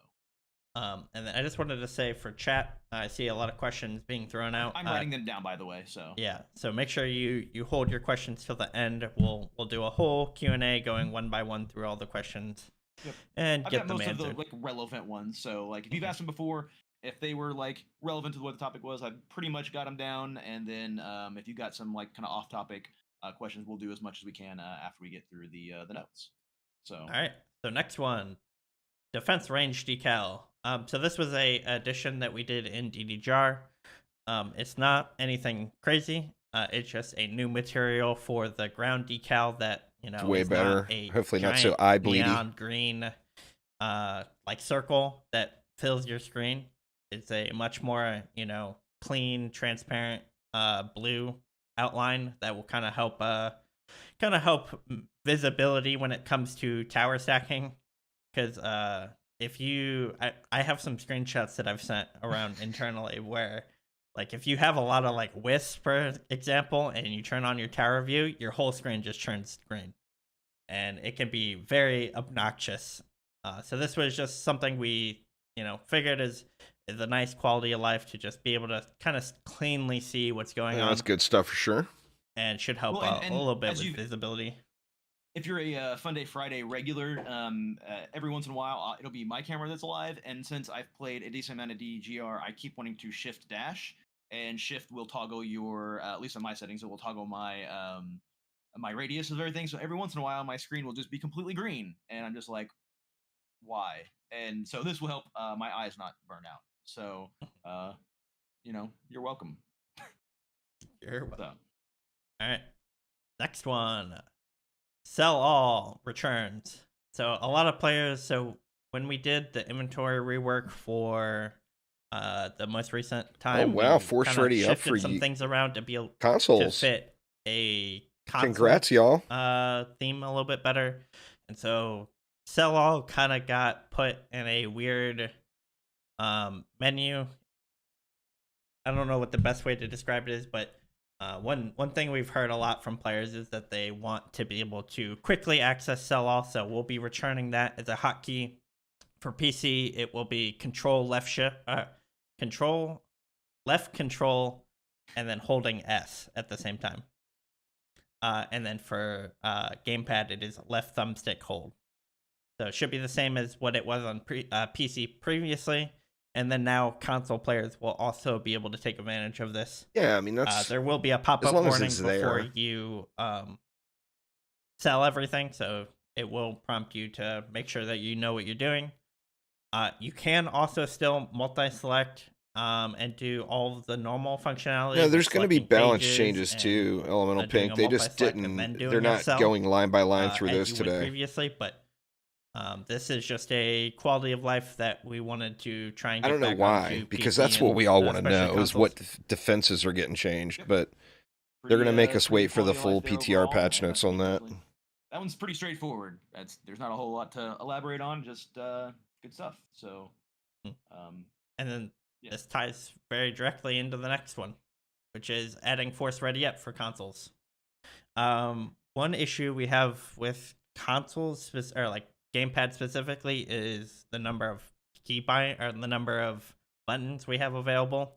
and then I just wanted to say for chat, I see a lot of questions being thrown out. I'm writing them down, by the way. So yeah, so make sure you hold your questions till the end. We'll do a whole Q&A going one by one through all the questions. Yep. And I've get got them most answered. of the relevant ones. So if you've asked them before, if they were relevant to what the topic was, I pretty much got them down. And then if you got some kind of off topic questions, we'll do as much as we can after we get through the notes. So all right. So next one, defense range decal. So this was a addition that we did in DD jar. It's not anything crazy. It's just a new material for the ground decal that you It's know, way is better. not a Hopefully not giant so eye bleedy. neon green like circle that fills your screen. It's a much more, you know, clean, transparent blue outline that will kind of help visibility when it comes to tower stacking. Because if you, I have some screenshots that I've sent around internally where, like, if you have a lot of like wisps, for example, and you turn on your tower view, your whole screen just turns green, and it can be very obnoxious. So this was just something we, you know, figured is a nice quality of life to just be able to kind of cleanly see what's going on. That's good stuff for sure. And should help Well, a little bit with visibility. If you're a Fun Day Friday regular, every once in a while it'll be my camera that's alive, and since I've played a decent amount of DGR, I keep wanting to shift dash, and shift will toggle your, at least on my settings, it will toggle my my radius of everything. So every once in a while, my screen will just be completely green, and I'm just like, why? And so this will help my eyes not burn out. So, you know, you're welcome. You're welcome. All right, next one. Sell all returns. So a lot of players. So when we did the inventory rework for the most recent time, wow, we Force kinda Ready up shifted for some things around to be able to consoles. fit a console Congrats, y'all. theme a little bit better. And so sell all kind of got put in a weird menu. I don't know what the best way to describe it is, but one thing we've heard a lot from players is that they want to be able to quickly access sell all. So we'll be returning that as a hotkey. For PC, it will be control left shift, control left control, and then holding S at the same time. And then for gamepad, it is left thumbstick hold. So it should be the same as what it was on PC previously. And then now console players will also be able to take advantage of this. Yeah, I mean, that's there will be a pop-up warning before you sell everything, so it will prompt you to make sure that you know what you're doing. You can also still multi-select and do all of the normal functionality. Yeah, there's going to be balance changes too, Elemental Pink. They just didn't, they're not going line by line through this today. Previously, but this is just a quality of life that we wanted to try and get I don't know why, because that's what we all want to know is what defenses are getting changed, but they're going to make us wait for the full PTR patch notes on that. That one's pretty straightforward. There's not a whole lot to elaborate on, just good stuff. So, and then this ties very directly into the next one, which is adding Force Ready Up for consoles. One issue we have with consoles, or like gamepad specifically, is the number of or the number of buttons we have available.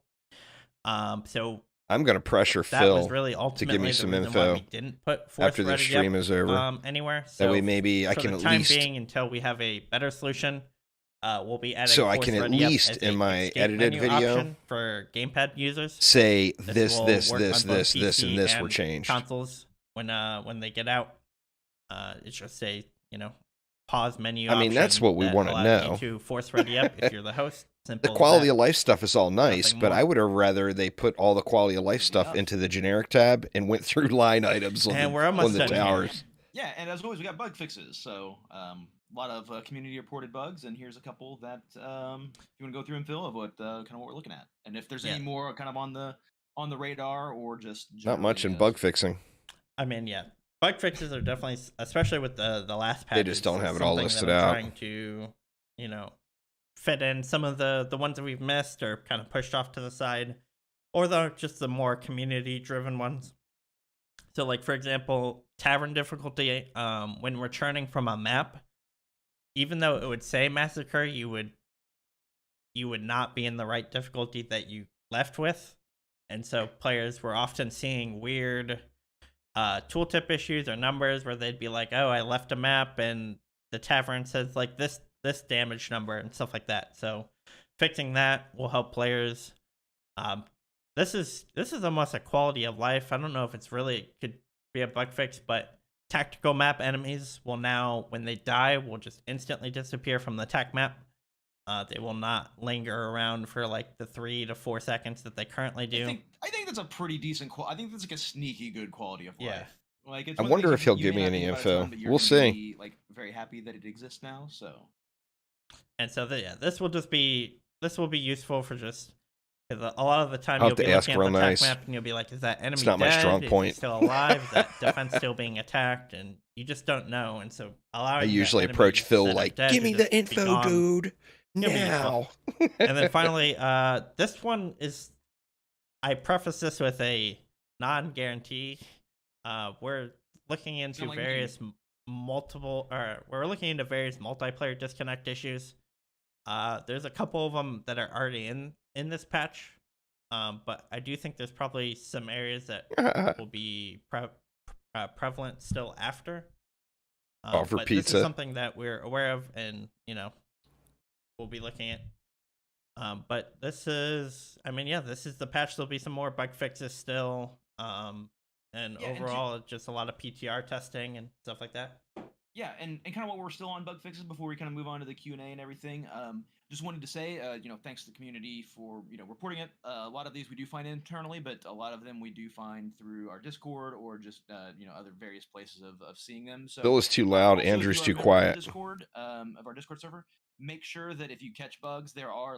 So I'm gonna pressure Phil really to give me some info didn't put Force after the stream is over. Anywhere. So that way, maybe I can at least. Being, until we have a better solution, we'll be adding. So I can at least in my edited video for gamepad users say this, and this were changed. Consoles when they get out, it's just say pause menu. I mean, that's what we want to know. To Force Ready Up if you're the host. The quality of life stuff is all nice, but I would have rather they put all the quality of life stuff into the generic tab and went through line items on the towers. Yeah, and as always, we got bug fixes. So a lot of community reported bugs, and here's a couple that if you want to go through and fill of what kind of what we're looking at, and if there's any more kind of on the radar or just not much in bug fixing. I mean, bug fixes are definitely, especially with the last patch. They just don't have it all listed out. Trying to fit in some of the ones that we've missed or kind of pushed off to the side, or just the more community driven ones. So like, for example, tavern difficulty, when returning from a map, even though it would say massacre, you would not be in the right difficulty that you left with. And so players were often seeing weird tooltip issues or numbers where they'd be like, oh, I left a map and the tavern says like this damage number and stuff like that. So fixing that will help players. This is almost a quality of life. I don't know if it could be a bug fix, but tactical map enemies will now, when they die, will just instantly disappear from the tac map. They will not linger around for like the 3 to 4 seconds that they currently do. I think that's a pretty decent I think that's like a sneaky good quality of life. Like, it's I one of the wonder things if he'll you give may me not any think about a info. ton, but you're We'll gonna see. be like very happy that it exists now. So. And so yeah, this will be useful for just because a lot of the time I'll you'll have to be ask looking at real the attack nice. map and you'll be like, is that It's enemy not my strong dead? Is he point. still alive? Is that defense still being attacked? And you just don't know. And so allowing I the usually approach enemies Phil that are like, dead "Give to me just the be info, gone, dude, it'll be useful. now." And then finally, this one is, I preface this with a non-guarantee. We're looking into like various we're looking into various multiplayer disconnect issues. There's a couple of them that are already in this patch, but I do think there's probably some areas that will be prevalent still after. Offer But this is pizza. something that we're aware of, and we'll be looking at. But this is, this is the patch. There'll be some more bug fixes still. And Yeah, overall, just a lot of PTR testing and stuff like that. Yeah, and kind of while we're still on bug fixes before we kind of move on to the Q&A and everything, just wanted to say, thanks to the community for, reporting it. A lot of these we do find internally, but a lot of them we do find through our Discord or just, other various places of seeing them. So Bill is too loud. also, if Andrew's you are too a member of the quiet. Discord, of our Discord server, make sure that if you catch bugs, there are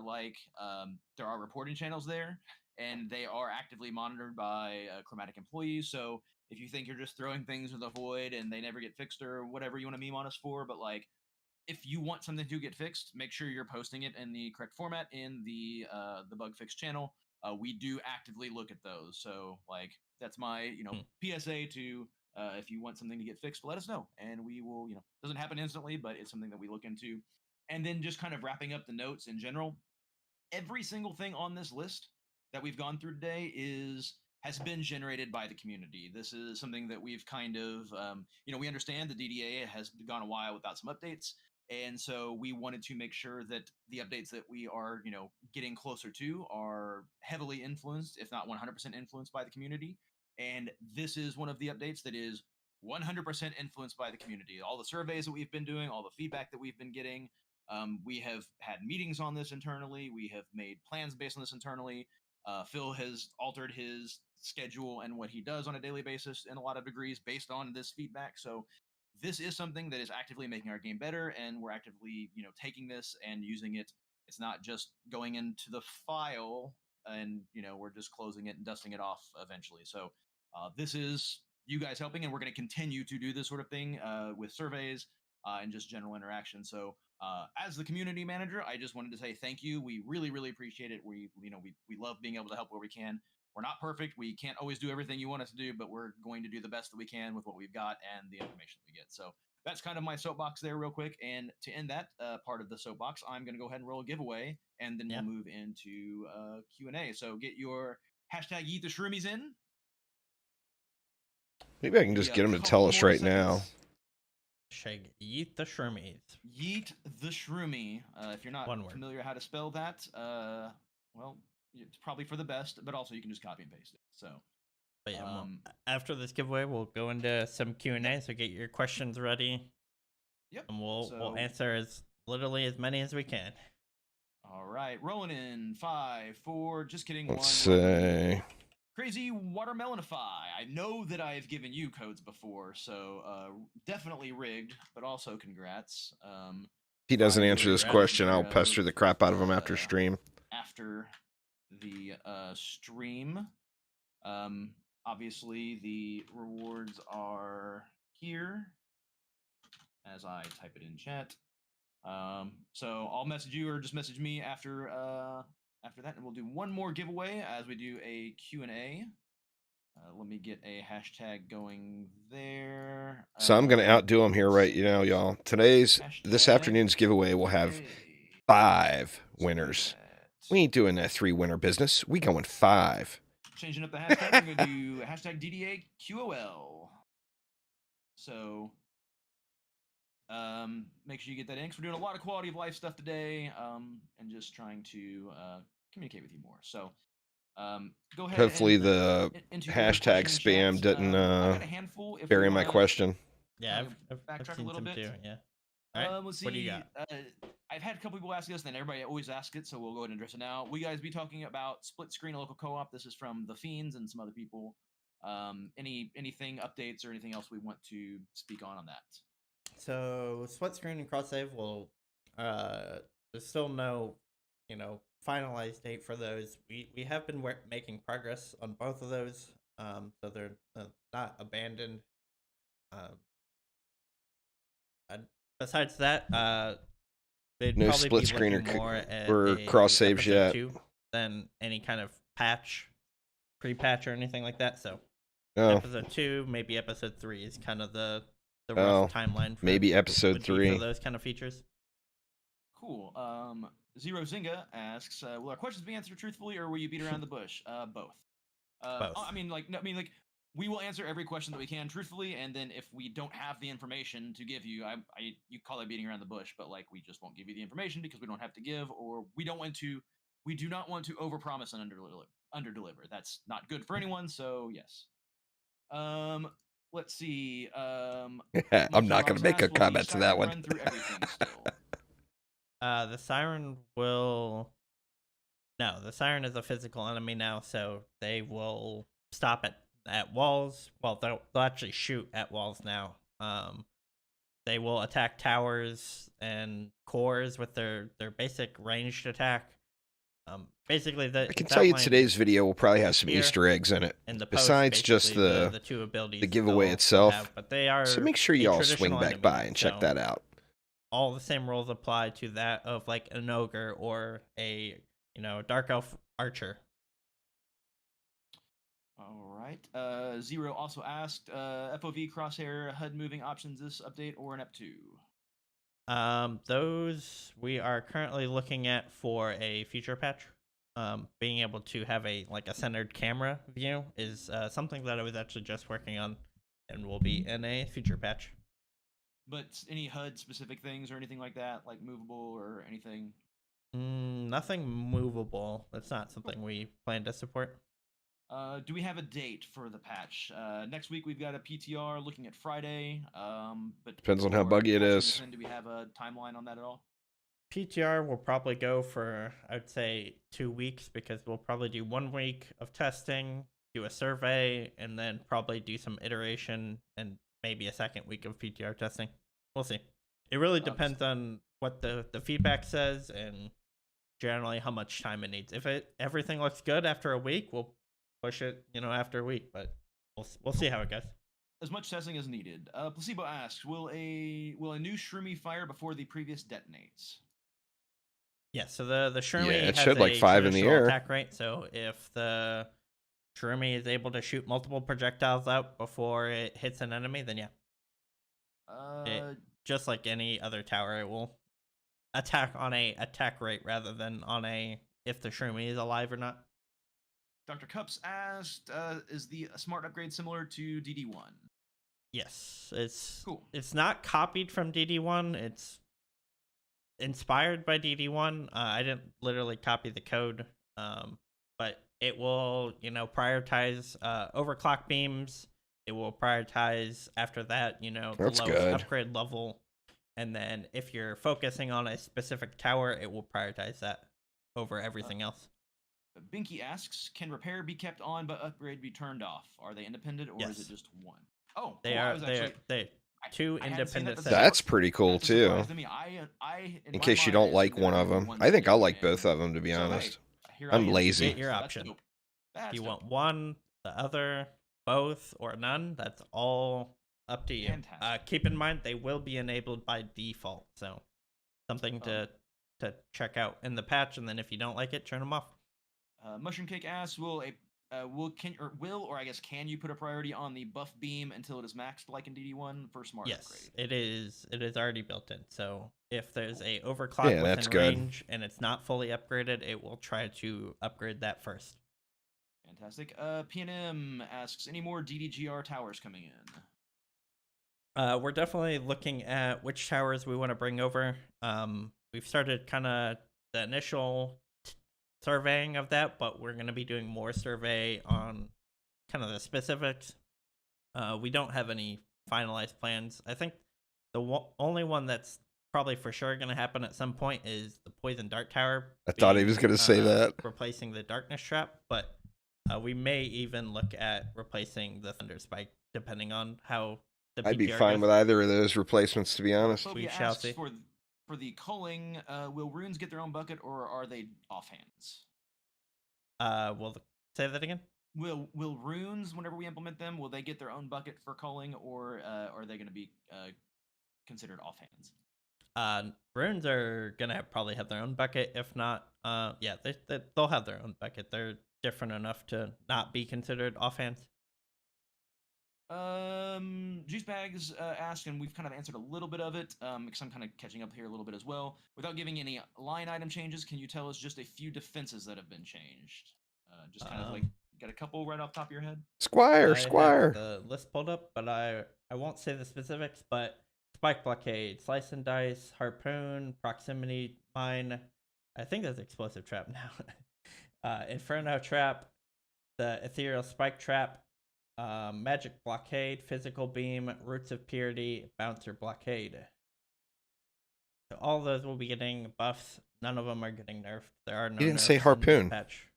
there are reporting channels there, and they are actively monitored by Chromatic employees. So if you think you're just throwing things in the void and they never get fixed or whatever you want to meme on us for, but like, if you want something to get fixed, make sure you're posting it in the correct format in the bug fix channel. We do actively look at those, so like that's my PSA to if you want something to get fixed, let us know, and we will. Doesn't happen instantly, but it's something that we look into. And then just kind of wrapping up the notes in general, every single thing on this list that we've gone through today has been generated by the community. This is something that we've kind of, we understand the DDA has gone a while without some updates. And so we wanted to make sure that the updates that we are, getting closer to are heavily influenced, if not 100% influenced by the community. And this is one of the updates that is 100% influenced by the community. All the surveys that we've been doing, all the feedback that we've been getting, we have had meetings on this internally. We have made plans based on this internally. Phil has altered his schedule and what he does on a daily basis in a lot of degrees based on this feedback. So this is something that is actively making our game better, and we're actively, taking this and using it. It's not just going into the file and, we're just closing it and dusting it off eventually. So this is you guys helping, and we're going to continue to do this sort of thing with surveys and just general interaction. So as the community manager, I just wanted to say thank you. We really, really appreciate it. We love being able to help where we can. We're not perfect. We can't always do everything you want us to do, but we're going to do the best that we can with what we've got and the information that we get. So that's kind of my soapbox there real quick. And to end that part of the soapbox, I'm going to go ahead and roll a giveaway, and then we'll move into Q&A. So get your hashtag Eat the Shroomies in. Maybe I can just get him to tell us right now. Yeet the Shroomies. Yeet the Shroomy. If you're not familiar how to spell that, well, it's probably for the best, but also you can just copy and paste it. So, but yeah, after this giveaway, we'll go into some Q&A. So get your questions ready. Yep. And we'll answer literally as many as we can. All right, rolling in 5, 4. Just kidding. Let's say. Crazy Watermelonify. I know that I've given you codes before, so definitely rigged, but also congrats. If he doesn't answer this question, I'll pester the crap out of him after stream. After the stream. Obviously, the rewards are here as I type it in chat. So I'll message you or just message me after that, and we'll do one more giveaway as we do a Q&A. Let me get a hashtag going there. So I'm going to outdo him here right now, y'all. This afternoon's giveaway will have 5 winners. We ain't doing that 3-winner business. We going 5. Changing up the hashtag, I'm going to do hashtag DDA QOL. So make sure you get that in, because we're doing a lot of quality of life stuff today, and just trying to communicate with you more. So go ahead. Hopefully the hashtag spam didn't bury my question. Yeah, I've backtrack seen a little some bit too. Yeah. All right. Let's see. What do you got? I've had a couple people ask us, and everybody always asks it, so we'll go ahead and address it now. We guys be talking about split screen and local co-op. This is from the Fiends and some other people. Anything updates or anything else we want to speak on that? So split screen and cross save will there's still no finalized date for those. We have been making progress on both of those, so they're not abandoned. And besides that, they'd No probably split be screen looking more at or cross saves episode yet. 2 than any kind of patch, pre-patch or anything like that. So Oh, episode 2, maybe episode 3 is kind of the rough timeline for maybe episode would be 3 for those kind of features. Cool. Zero Zinga asks, will our questions be answered truthfully, or will you beat around the bush? Both. Both. I mean, we will answer every question that we can truthfully, and then if we don't have the information to give you, you call it beating around the bush, but like we just won't give you the information because we don't have to give, or we do not want to overpromise and underdeliver. That's not good for anyone. So yes. Let's see. I'm not going to make a will the comment to that Siren one. Run through everything still. The Siren will. No, the Siren is a physical enemy now, so they will stop at walls. Well, they'll actually shoot at walls now. They will attack towers and cores with their basic ranged attack. Basically, I can tell you today's video will probably have some Easter eggs in it. And Besides just the two abilities, the giveaway itself. Have, but they are so make sure you all swing back enemy, by and check that out. All the same rules apply to that of like an ogre or a dark elf archer. All right. Zero also asked, FOV crosshair HUD moving options this update or an up2? Those we are currently looking at for a future patch. Being able to have a centered camera view is something that I was actually just working on and will be in a future patch. But any HUD specific things or anything like that, like movable or anything? Nothing movable. That's not something we plan to support. Do we have a date for the patch? Next week we've got a PTR looking at Friday. But depends on how buggy it is. Do we have a timeline on that at all? PTR will probably go for, I'd say, 2 weeks, because we'll probably do 1 week of testing, do a survey, and then probably do some iteration and maybe a second week of PTR testing. We'll see. It really depends on what the feedback says and generally how much time it needs. If everything looks good after a week, we'll push it, after a week, but we'll see how it goes. As much testing as needed. Placebo asks, will a new Shroomy fire before the previous detonates? Yeah, so the Shroomy it has should like 5 in the air attack rate. So if the Shroomy is able to shoot multiple projectiles out before it hits an enemy, then yeah. Just like any other tower, it will attack on a attack rate rather than on a if the Shroomy is alive or not. Dr. Cups asked, is the smart upgrade similar to DD1? Yes, it's cool. It's not copied from DD1. It's inspired by DD1. I didn't literally copy the code, but it will, prioritize overclock beams. It will prioritize after that, the That's lowest good. upgrade level. And then if you're focusing on a specific tower, it will prioritize that over everything else. Binky asks, can repair be kept on but upgrade be turned off? Are they independent or is it just one? Oh, they are. They two independent. That's pretty cool too. In case you don't like one of them, I think I'll like both of them, to be honest. I'm lazy. Get your option. If you want one, the other, both, or none, that's all up to you. Keep in mind they will be enabled by default, so something to check out in the patch. And then if you don't like it, turn them off. Mushroom Cake asks, can you put a priority on the buff beam until it is maxed like in DD1 for smart upgrade? It is it is already built in. So if there's a overclock within range and it's not fully upgraded, it will try to upgrade that first. Fantastic. PNM asks, any more DDGR towers coming in? We're definitely looking at which towers we want to bring over. We've started kind of the initial surveying of that, but we're going to be doing more survey on kind of the specifics. We don't have any finalized plans. I think the only one that's probably for sure going to happen at some point is the poison dart tower. I thought he was going to say that. Replacing the darkness trap, but We may even look at replacing the Thunder Spike, depending on how the PTR I'd be fine goes. with either of those replacements, to be honest. We Phobia shall asks see. for the culling, will runes get their own bucket or are they offhands? Say that again. Will runes, whenever we implement them, will they get their own bucket for culling, or are they going to be considered offhands? Runes are gonna probably have their own bucket. If not, yeah, they'll have their own bucket. They're different enough to not be considered offhands. Juice bags asked, and we've kind of answered a little bit of it, because I'm kind of catching up here a little bit as well. Without giving any line item changes, can you tell us just a few defenses that have been changed? Just kind of like, got a couple right off the top of your head? Squire. Have the list pulled up, but I won't say the specifics. But spike blockade, slice and dice, harpoon, proximity mine. I think that's explosive trap now. Inferno trap, the ethereal spike trap, magic blockade, physical beam, roots of purity, bouncer blockade. So all those will be getting buffs. None of them are getting nerfed. There are no. You didn't nerfs say in this harpoon. patch.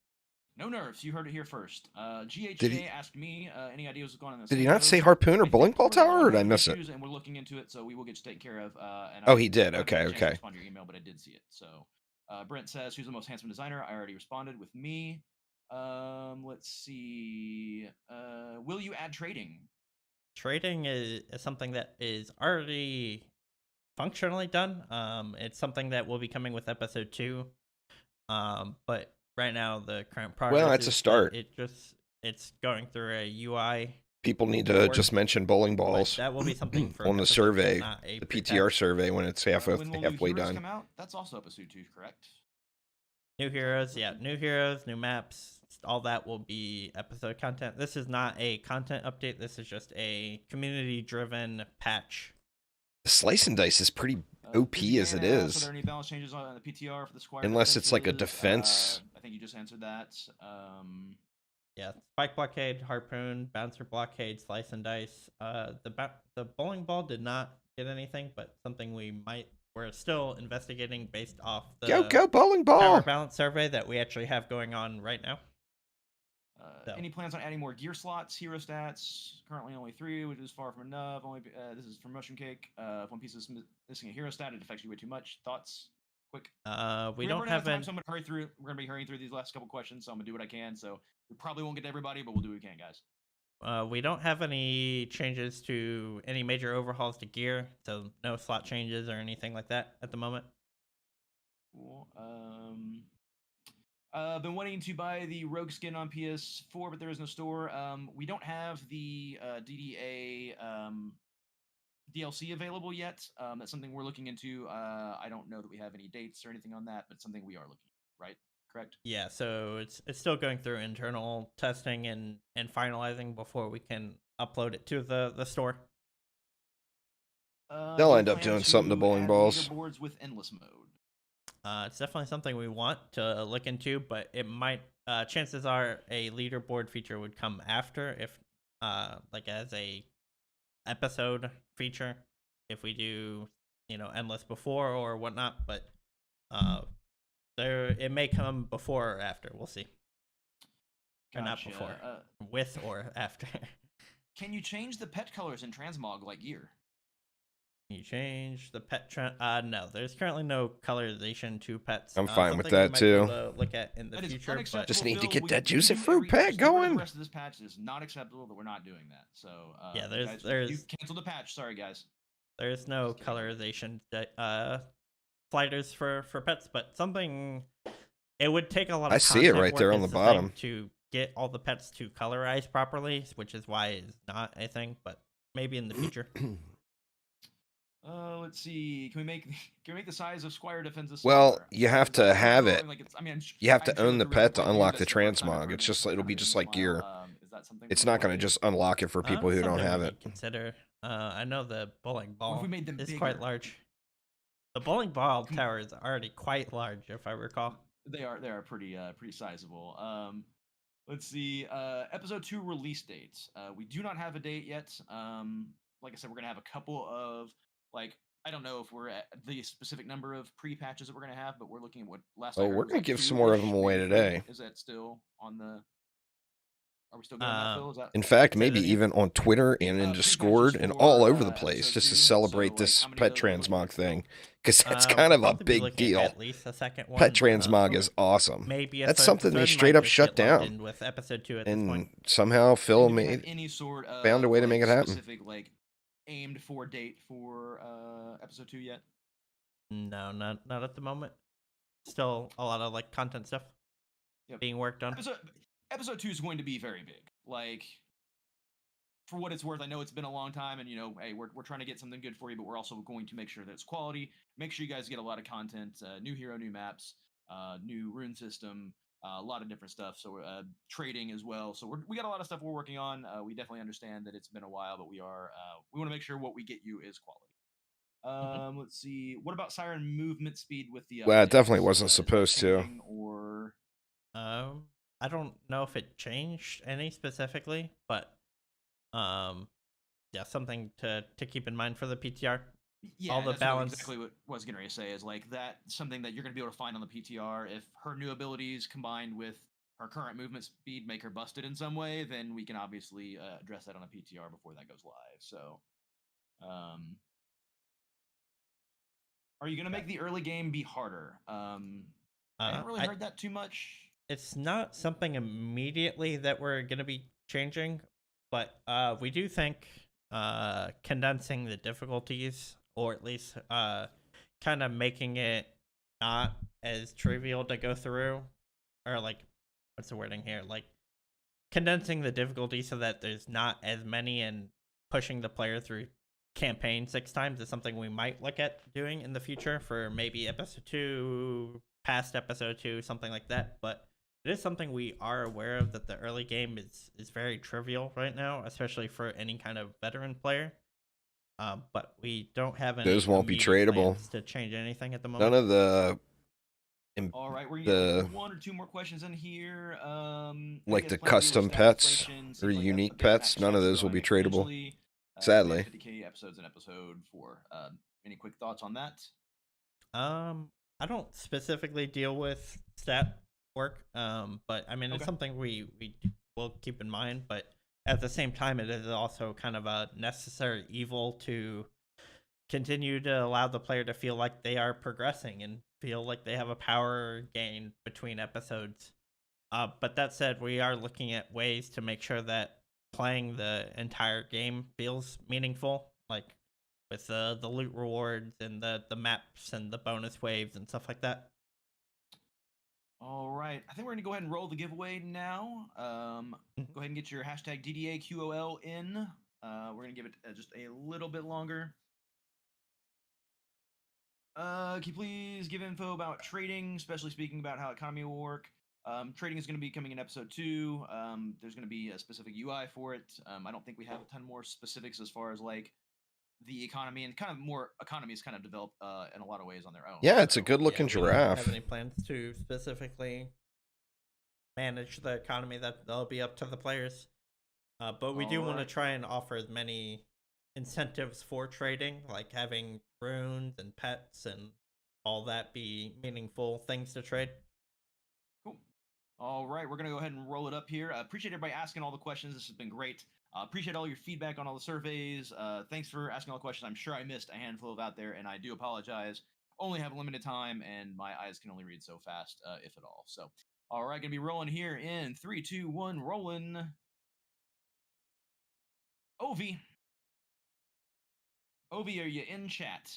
No nerfs. You heard it here first. GHJ asked me any ideas what's going on in the Did he not say harpoon or bowling ball tower, or did I miss it? And we're looking into it, so we will get you taken care of. Oh, he did. Okay, I didn't okay. respond to your email, but I did see it. So, Brent says, "Who's the most handsome designer?" I already responded with me. Let's see. Will you add trading? Trading is something that is already functionally done. It's something that will be coming with episode 2. But right now the current progress. Well, that's a start. It's going through a UI. People need to just mention bowling balls. That will be something for on the survey, the PTR survey, when it's halfway done. Come out? That's also episode 2, correct? New heroes, yeah, new heroes, new maps, all that will be episode content. This is not a content update. This is just a community-driven patch. The slice and dice is pretty OP as it is. Are there any balance changes on the PTR for the Squire? Unless it's like a defense. I think you just answered that. Yeah, spike blockade, harpoon, bouncer blockade, slice and dice. The bowling ball did not get anything, but something we're still investigating based off the go bowling ball power balance survey that we actually have going on right now. Any plans on adding more gear slots, hero stats? Currently only 3, which is far from enough. This is from Mushroom Cake. If one piece is missing a hero stat, it affects you way too much. Thoughts? Quick. We don't have time, so I'm gonna hurry through. We're gonna be hurrying through these last couple questions, so I'm gonna do what I can. So we probably won't get to everybody, but we'll do what we can, guys. We don't have any changes to any major overhauls to gear, so no slot changes or anything like that at the moment. Cool. Been wanting to buy the Rogue skin on PS4, but there is no store. We don't have the DDA DLC available yet. That's something we're looking into. I don't know that we have any dates or anything on that, but something we are looking at, right? Correct? Yeah, so it's still going through internal testing and finalizing before we can upload it to the store. They'll end up doing something to bowling balls. Leaderboards with endless mode. It's definitely something we want to look into, but it might. Chances are a leaderboard feature would come after, if like as a episode feature, if we do endless before or whatnot. But it may come before or after. We'll see. Gotcha. Or not before, with or after. Can you change the pet colors in transmog like gear? You change the pet trend? No, there's currently no colorization to pets. I'm fine with that too. Look at in the future, but just need to get that juicy fruit pet going. The rest of this patch is not acceptable that we're not doing that. So yeah, you canceled the patch. Sorry, guys. There's no colorization sliders for pets, but something it would take a lot of. I see it right there on the bottom to get all the pets to colorize properly, which is why it's not a thing. But maybe in the future. Let's see. Can we make the size of Squire defenses? Well, you have to have it. You have to own the pet to unlock the transmog. It's just it'll be just like gear. Is that something? It's not going to just unlock it for people who don't have it. Consider. I know the bowling ball is bigger? quite large. The bowling ball tower is already quite large, if I recall. They are pretty sizable. Let's see. Episode 2 release dates. We do not have a date yet. Like I said, we're gonna have a couple of I don't know if we're at the specific number of pre-patches that we're gonna have, but we're looking at what last. Oh, we're gonna give some more of them away today. Is that still on the Are we still good on that, Phil? Is that In fact, Say maybe that again? even on Twitter and in pre-patch Discord just and all for over the place episode just to 2? So, celebrate like, this how many of pet those are we looking transmog at, Phil? thing. Because that's kind We'll of a probably be big looking deal. at least a second Pet one. transmog Okay. is awesome. Maybe a That's third. something they Third straight might up just shut get lumped down. in with episode 2 at this point. And somehow Phil And do we have made any sort of found a way to like, make it happen. specific like aimed for date for episode 2 yet? No, not at the moment. Still a lot of like content stuff being worked on. Episode 2 is going to be very big. Like, for what it's worth, I know it's been a long time, and hey, we're trying to get something good for you, but we're also going to make sure that it's quality. Make sure you guys get a lot of content, new hero, new maps, new rune system, a lot of different stuff. So trading as well. So we got a lot of stuff we're working on. We definitely understand that it's been a while, but we want to make sure what we get you is quality. Let's see. What about Siren movement speed with the updates? Well, it definitely wasn't supposed to. Or I don't know if it changed any specifically, but yeah, something to keep in mind for the PTR. Yeah, all the that's balance. Exactly what I was going to say is like that something that you're going to be able to find on the PTR. If her new abilities combined with her current movement speed make her busted in some way, then we can obviously address that on a PTR before that goes live. So, are you going to make the early game be harder? I haven't really heard that too much. It's not something immediately that we're going to be changing, but we do think condensing the difficulties, or at least kind of making it not as trivial to go through, or like, what's the wording here? Like condensing the difficulty so that there's not as many, and pushing the player through campaign 6 times is something we might look at doing in the future for maybe episode 2, past episode 2, something like that. But it is something we are aware of, that the early game is very trivial right now, especially for any kind of veteran player. But we don't have any. Those won't be tradable to change anything at the moment. None of the. All right, we're gonna get 1 or 2 more questions in here. Like the custom pets or unique pets, none of those will be tradable. Sadly. 50K episodes in episode 4. Any quick thoughts on that? I don't specifically deal with stat work, but I mean, it's something we will keep in mind, but at the same time, it is also kind of a necessary evil to continue to allow the player to feel like they are progressing and feel like they have a power gain between episodes. But that said, we are looking at ways to make sure that playing the entire game feels meaningful, like with the loot rewards and the maps and the bonus waves and stuff like that. All right, I think we're gonna go ahead and roll the giveaway now. Go ahead and get your hashtag DDA QOL in. We're gonna give it just a little bit longer. Can you please give info about trading, especially speaking about how economy will work? Trading is going to be coming in episode 2. There's going to be a specific UI for it. I don't think we have a ton more specifics as far as like the economy, and kind of more economies kind of develop in a lot of ways on their own. Yeah, it's a good looking giraffe. We don't have any plans to specifically manage the economy. That'll be up to the players. But we do want to try and offer as many incentives for trading, like having runes and pets and all that be meaningful things to trade. Cool. All right, we're gonna go ahead and roll it up here. Appreciate everybody asking all the questions. This has been great. Appreciate all your feedback on all the surveys. Thanks for asking all the questions. I'm sure I missed a handful of out there, and I do apologize. Only have limited time, and my eyes can only read so fast, if at all. So, all right, gonna be rolling here in 3, 2, 1, rolling. Ovi, are you in chat?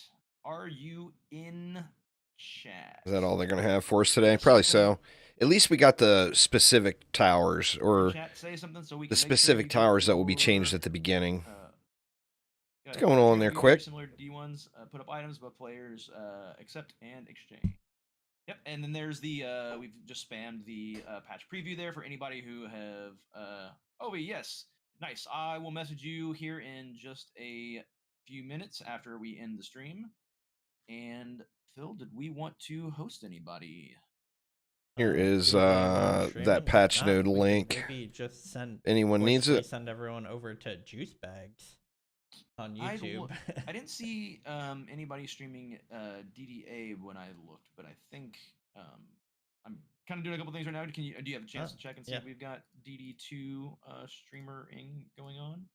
Are you in chat? Is that all they're going to have for us today? Probably so. At least we got the specific towers, or say something so we the specific towers that will be changed at the beginning. What's going on there, quick? Similar to D1s, put up items, but players accept and exchange. Yep, and then there's the we've just spammed the patch preview there for anybody who have Ovi. Yes, nice. I will message you here in just a few minutes after we end the stream. And Phil, did we want to host anybody? Here is that patch node link. Maybe just send. Anyone needs it? Send everyone over to Juice Bags on YouTube. I didn't see anybody streaming DDA when I looked, but I think I'm kind of doing a couple things right now. Do you have a chance to check and see yeah. if we've got DD2 streamering going on?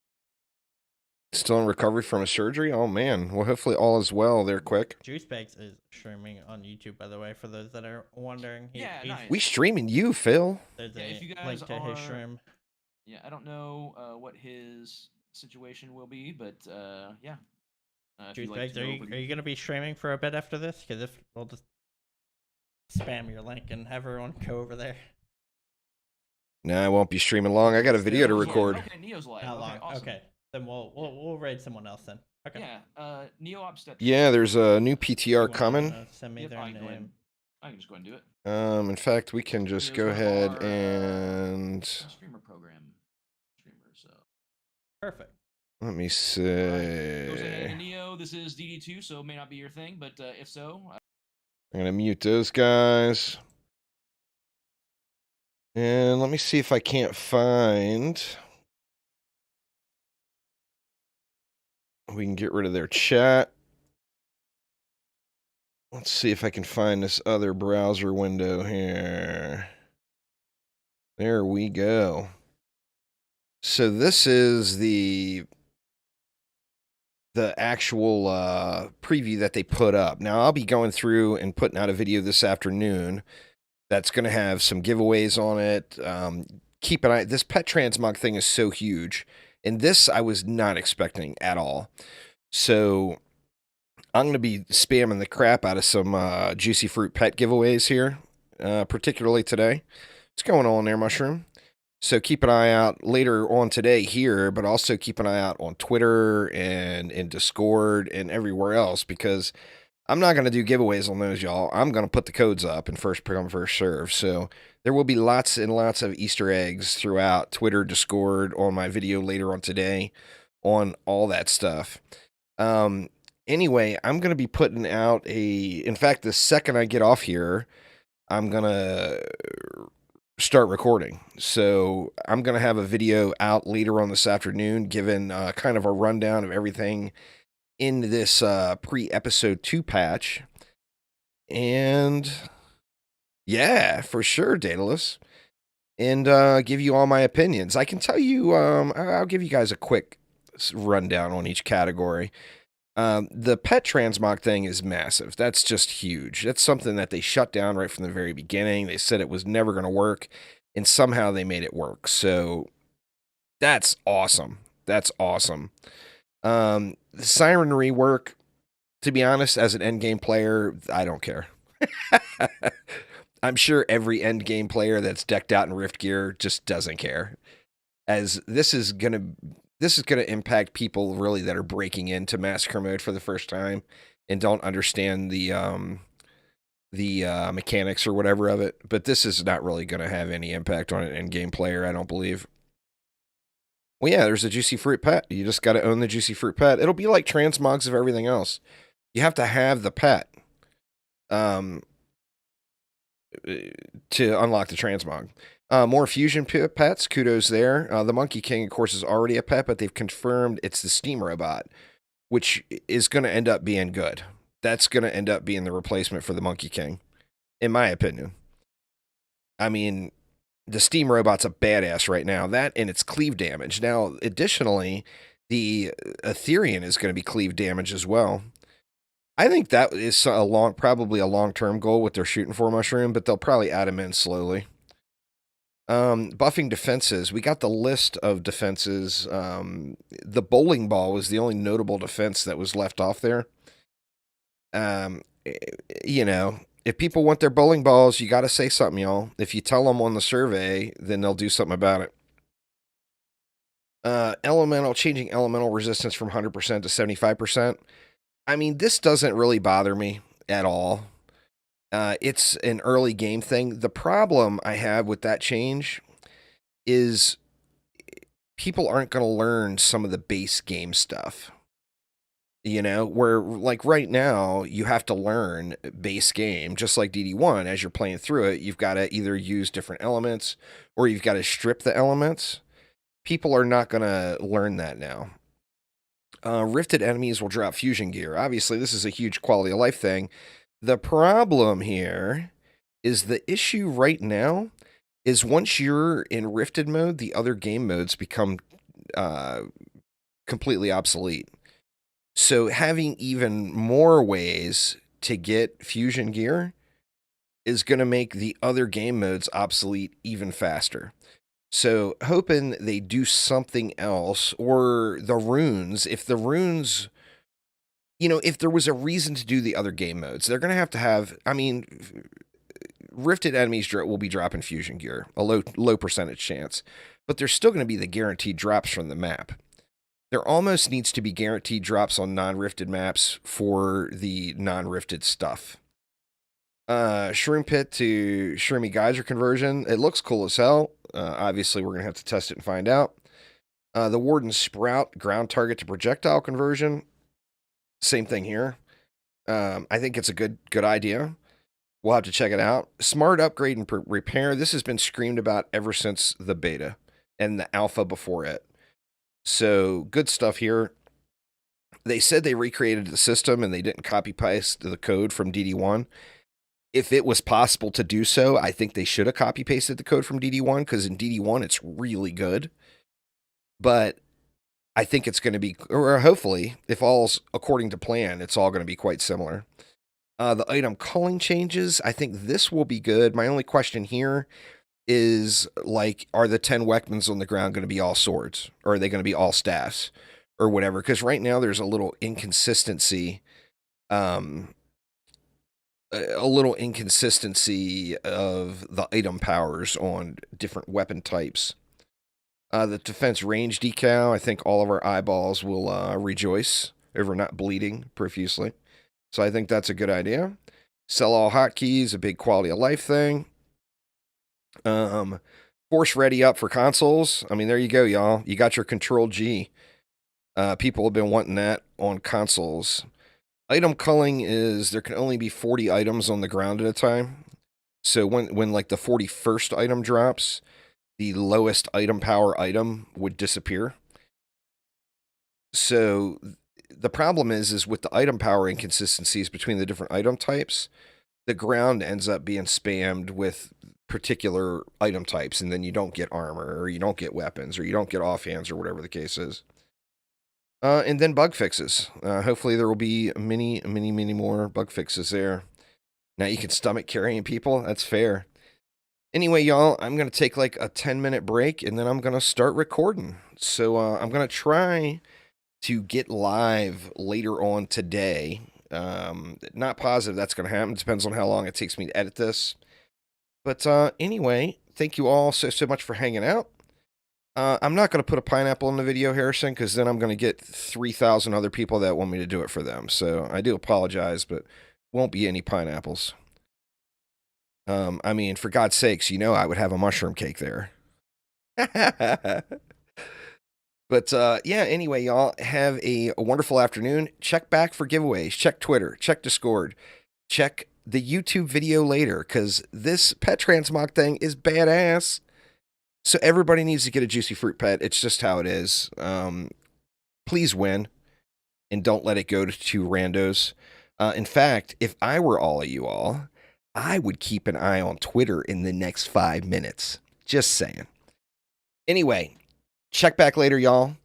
Still in recovery from a surgery? Oh, man. Well, hopefully all is well there quick. Juicebags is streaming on YouTube, by the way, for those that are wondering. Nice. We streaming you, Phil. There's if you a guys link to his stream. Yeah, I don't know what his situation will be, but yeah. Juicebags, are you going to be streaming for a bit after this? Because if we'll just spam your link and have everyone go over there. No, I won't be streaming long. I got a video to record. Okay, Neo's live. Not long. Awesome. Okay, then we'll raid someone else then. Okay. Yeah. Neo Obstetric. Yeah, there's a new PTR coming. Send me their name. I can just go ahead and do it. In fact, we can just go ahead and streamer program streamer. So perfect. Let me see. Goes ahead and Neo. This is DD2, so it may not be your thing, but if so, I'm gonna mute those guys. And let me see if I can't find. We can get rid of their chat. Let's see if I can find this other browser window here. There we go. So this is the actual preview that they put up. Now, I'll be going through and putting out a video this afternoon that's going to have some giveaways on it. Keep an eye. This pet transmog thing is so huge. And this I was not expecting at all. So I'm going to be spamming the crap out of some juicy fruit pet giveaways here, particularly today. What's going on there, Mushroom? So keep an eye out later on today here, but also keep an eye out on Twitter and in Discord and everywhere else, because I'm not going to do giveaways on those, y'all. I'm going to put the codes up in first come, first serve. So there will be lots and lots of Easter eggs throughout Twitter, Discord, on my video later on today, on all that stuff. Anyway, I'm going to be putting out in fact, the second I get off here, I'm going to start recording. So I'm going to have a video out later on this afternoon, giving kind of a rundown of everything in this pre-episode 2 patch. And yeah, for sure, Daedalus. And give you all my opinions. I can tell you, I'll give you guys a quick rundown on each category. The pet transmog thing is massive. That's just huge. That's something that they shut down right from the very beginning. They said it was never going to work, and somehow they made it work. So that's awesome. That's awesome. The Siren rework, to be honest, as an endgame player, I don't care. I'm sure every endgame player that's decked out in Rift gear just doesn't care, as this is gonna impact people really that are breaking into Massacre mode for the first time and don't understand the mechanics or whatever of it. But this is not really going to have any impact on an endgame player, I don't believe. Well, yeah, there's a juicy fruit pet. You just got to own the juicy fruit pet. It'll be like transmogs of everything else. You have to have the pet to unlock the transmog. More fusion pets, kudos there. The Monkey King, of course, is already a pet, but they've confirmed it's the Steam Robot, which is going to end up being good. That's going to end up being the replacement for the Monkey King, in my opinion. I mean, the Steam Robot's a badass right now. That and its cleave damage. Now, additionally, the Ethereum is going to be cleave damage as well. I think that is probably a long-term goal what they're shooting for, Mushroom, but they'll probably add them in slowly. Buffing defenses. We got the list of defenses. The bowling ball was the only notable defense that was left off there. You know, if people want their bowling balls, you got to say something, y'all. If you tell them on the survey, then they'll do something about it. Changing elemental resistance from 100% to 75%. I mean, this doesn't really bother me at all. It's an early game thing. The problem I have with that change is people aren't going to learn some of the base game stuff. You know, where like right now you have to learn base game, just like DD1. As you're playing through it, you've got to either use different elements or you've got to strip the elements. People are not going to learn that now. Rifted enemies will drop fusion gear. Obviously, this is a huge quality of life thing. The problem here is the issue right now is once you're in rifted mode, the other game modes become completely obsolete. So having even more ways to get fusion gear is going to make the other game modes obsolete even faster. So hoping they do something else, or the runes, if the runes, if there was a reason to do the other game modes, they're going to have, I mean, rifted enemies will be dropping fusion gear, a low percentage chance, but there's still going to be the guaranteed drops from the map. There almost needs to be guaranteed drops on non-rifted maps for the non-rifted stuff. Shroom Pit to Shroomy Geyser conversion. It looks cool as hell. Obviously, we're going to have to test it and find out. The Warden Sprout ground target to projectile conversion. Same thing here. I think it's a good idea. We'll have to check it out. Smart upgrade and repair. This has been screamed about ever since the beta and the alpha before it. So good stuff here. They said they recreated the system and they didn't copy paste the code from DD1. If it was possible to do so, I think they should have copy pasted the code from DD1, because in DD1 it's really good. But I think it's going to be, or hopefully, if all's according to plan, it's all going to be quite similar. The item culling changes, I think this will be good. My only question here is, like, are the 10 weapons on the ground going to be all swords? Or are they going to be all staffs? Or whatever? Because right now there's a little inconsistency. A little inconsistency of the item powers on different weapon types. The defense range decal, I think all of our eyeballs will rejoice over not bleeding profusely. So I think that's a good idea. Sell all hotkeys, a big quality of life thing. Force ready up for consoles. I mean, there you go, y'all. You got your Control G. People have been wanting that on consoles. Item culling is there can only be 40 items on the ground at a time. So when like the 41st item drops, the lowest item power item would disappear. So the problem is with the item power inconsistencies between the different item types, the ground ends up being spammed with particular item types, and then you don't get armor, or you don't get weapons, or you don't get offhands, or whatever the case is. And then bug fixes. Hopefully there will be many more bug fixes there. Now you can stomach carrying people. That's fair. Anyway, y'all, I'm going to take like a 10-minute break, and then I'm going to start recording. So I'm going to try to get live later on today. Not positive that's going to happen. Depends on how long it takes me to edit this. But anyway, thank you all so much for hanging out. I'm not going to put a pineapple in the video, Harrison, because then I'm going to get 3,000 other people that want me to do it for them. So I do apologize, but won't be any pineapples. I mean, for God's sakes, I would have a mushroom cake there. But yeah, anyway, y'all, have a wonderful afternoon. Check back for giveaways. Check Twitter. Check Discord. Check the YouTube video later, because this pet transmog thing is badass. So everybody needs to get a juicy fruit pet. It's just how it is. Please win, and don't let it go to two randos. In fact, if I were all of you all, I would keep an eye on Twitter in the next 5 minutes. Just saying. Anyway, check back later, y'all.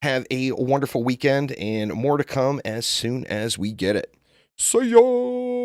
Have a wonderful weekend, and more to come as soon as we get it. See ya!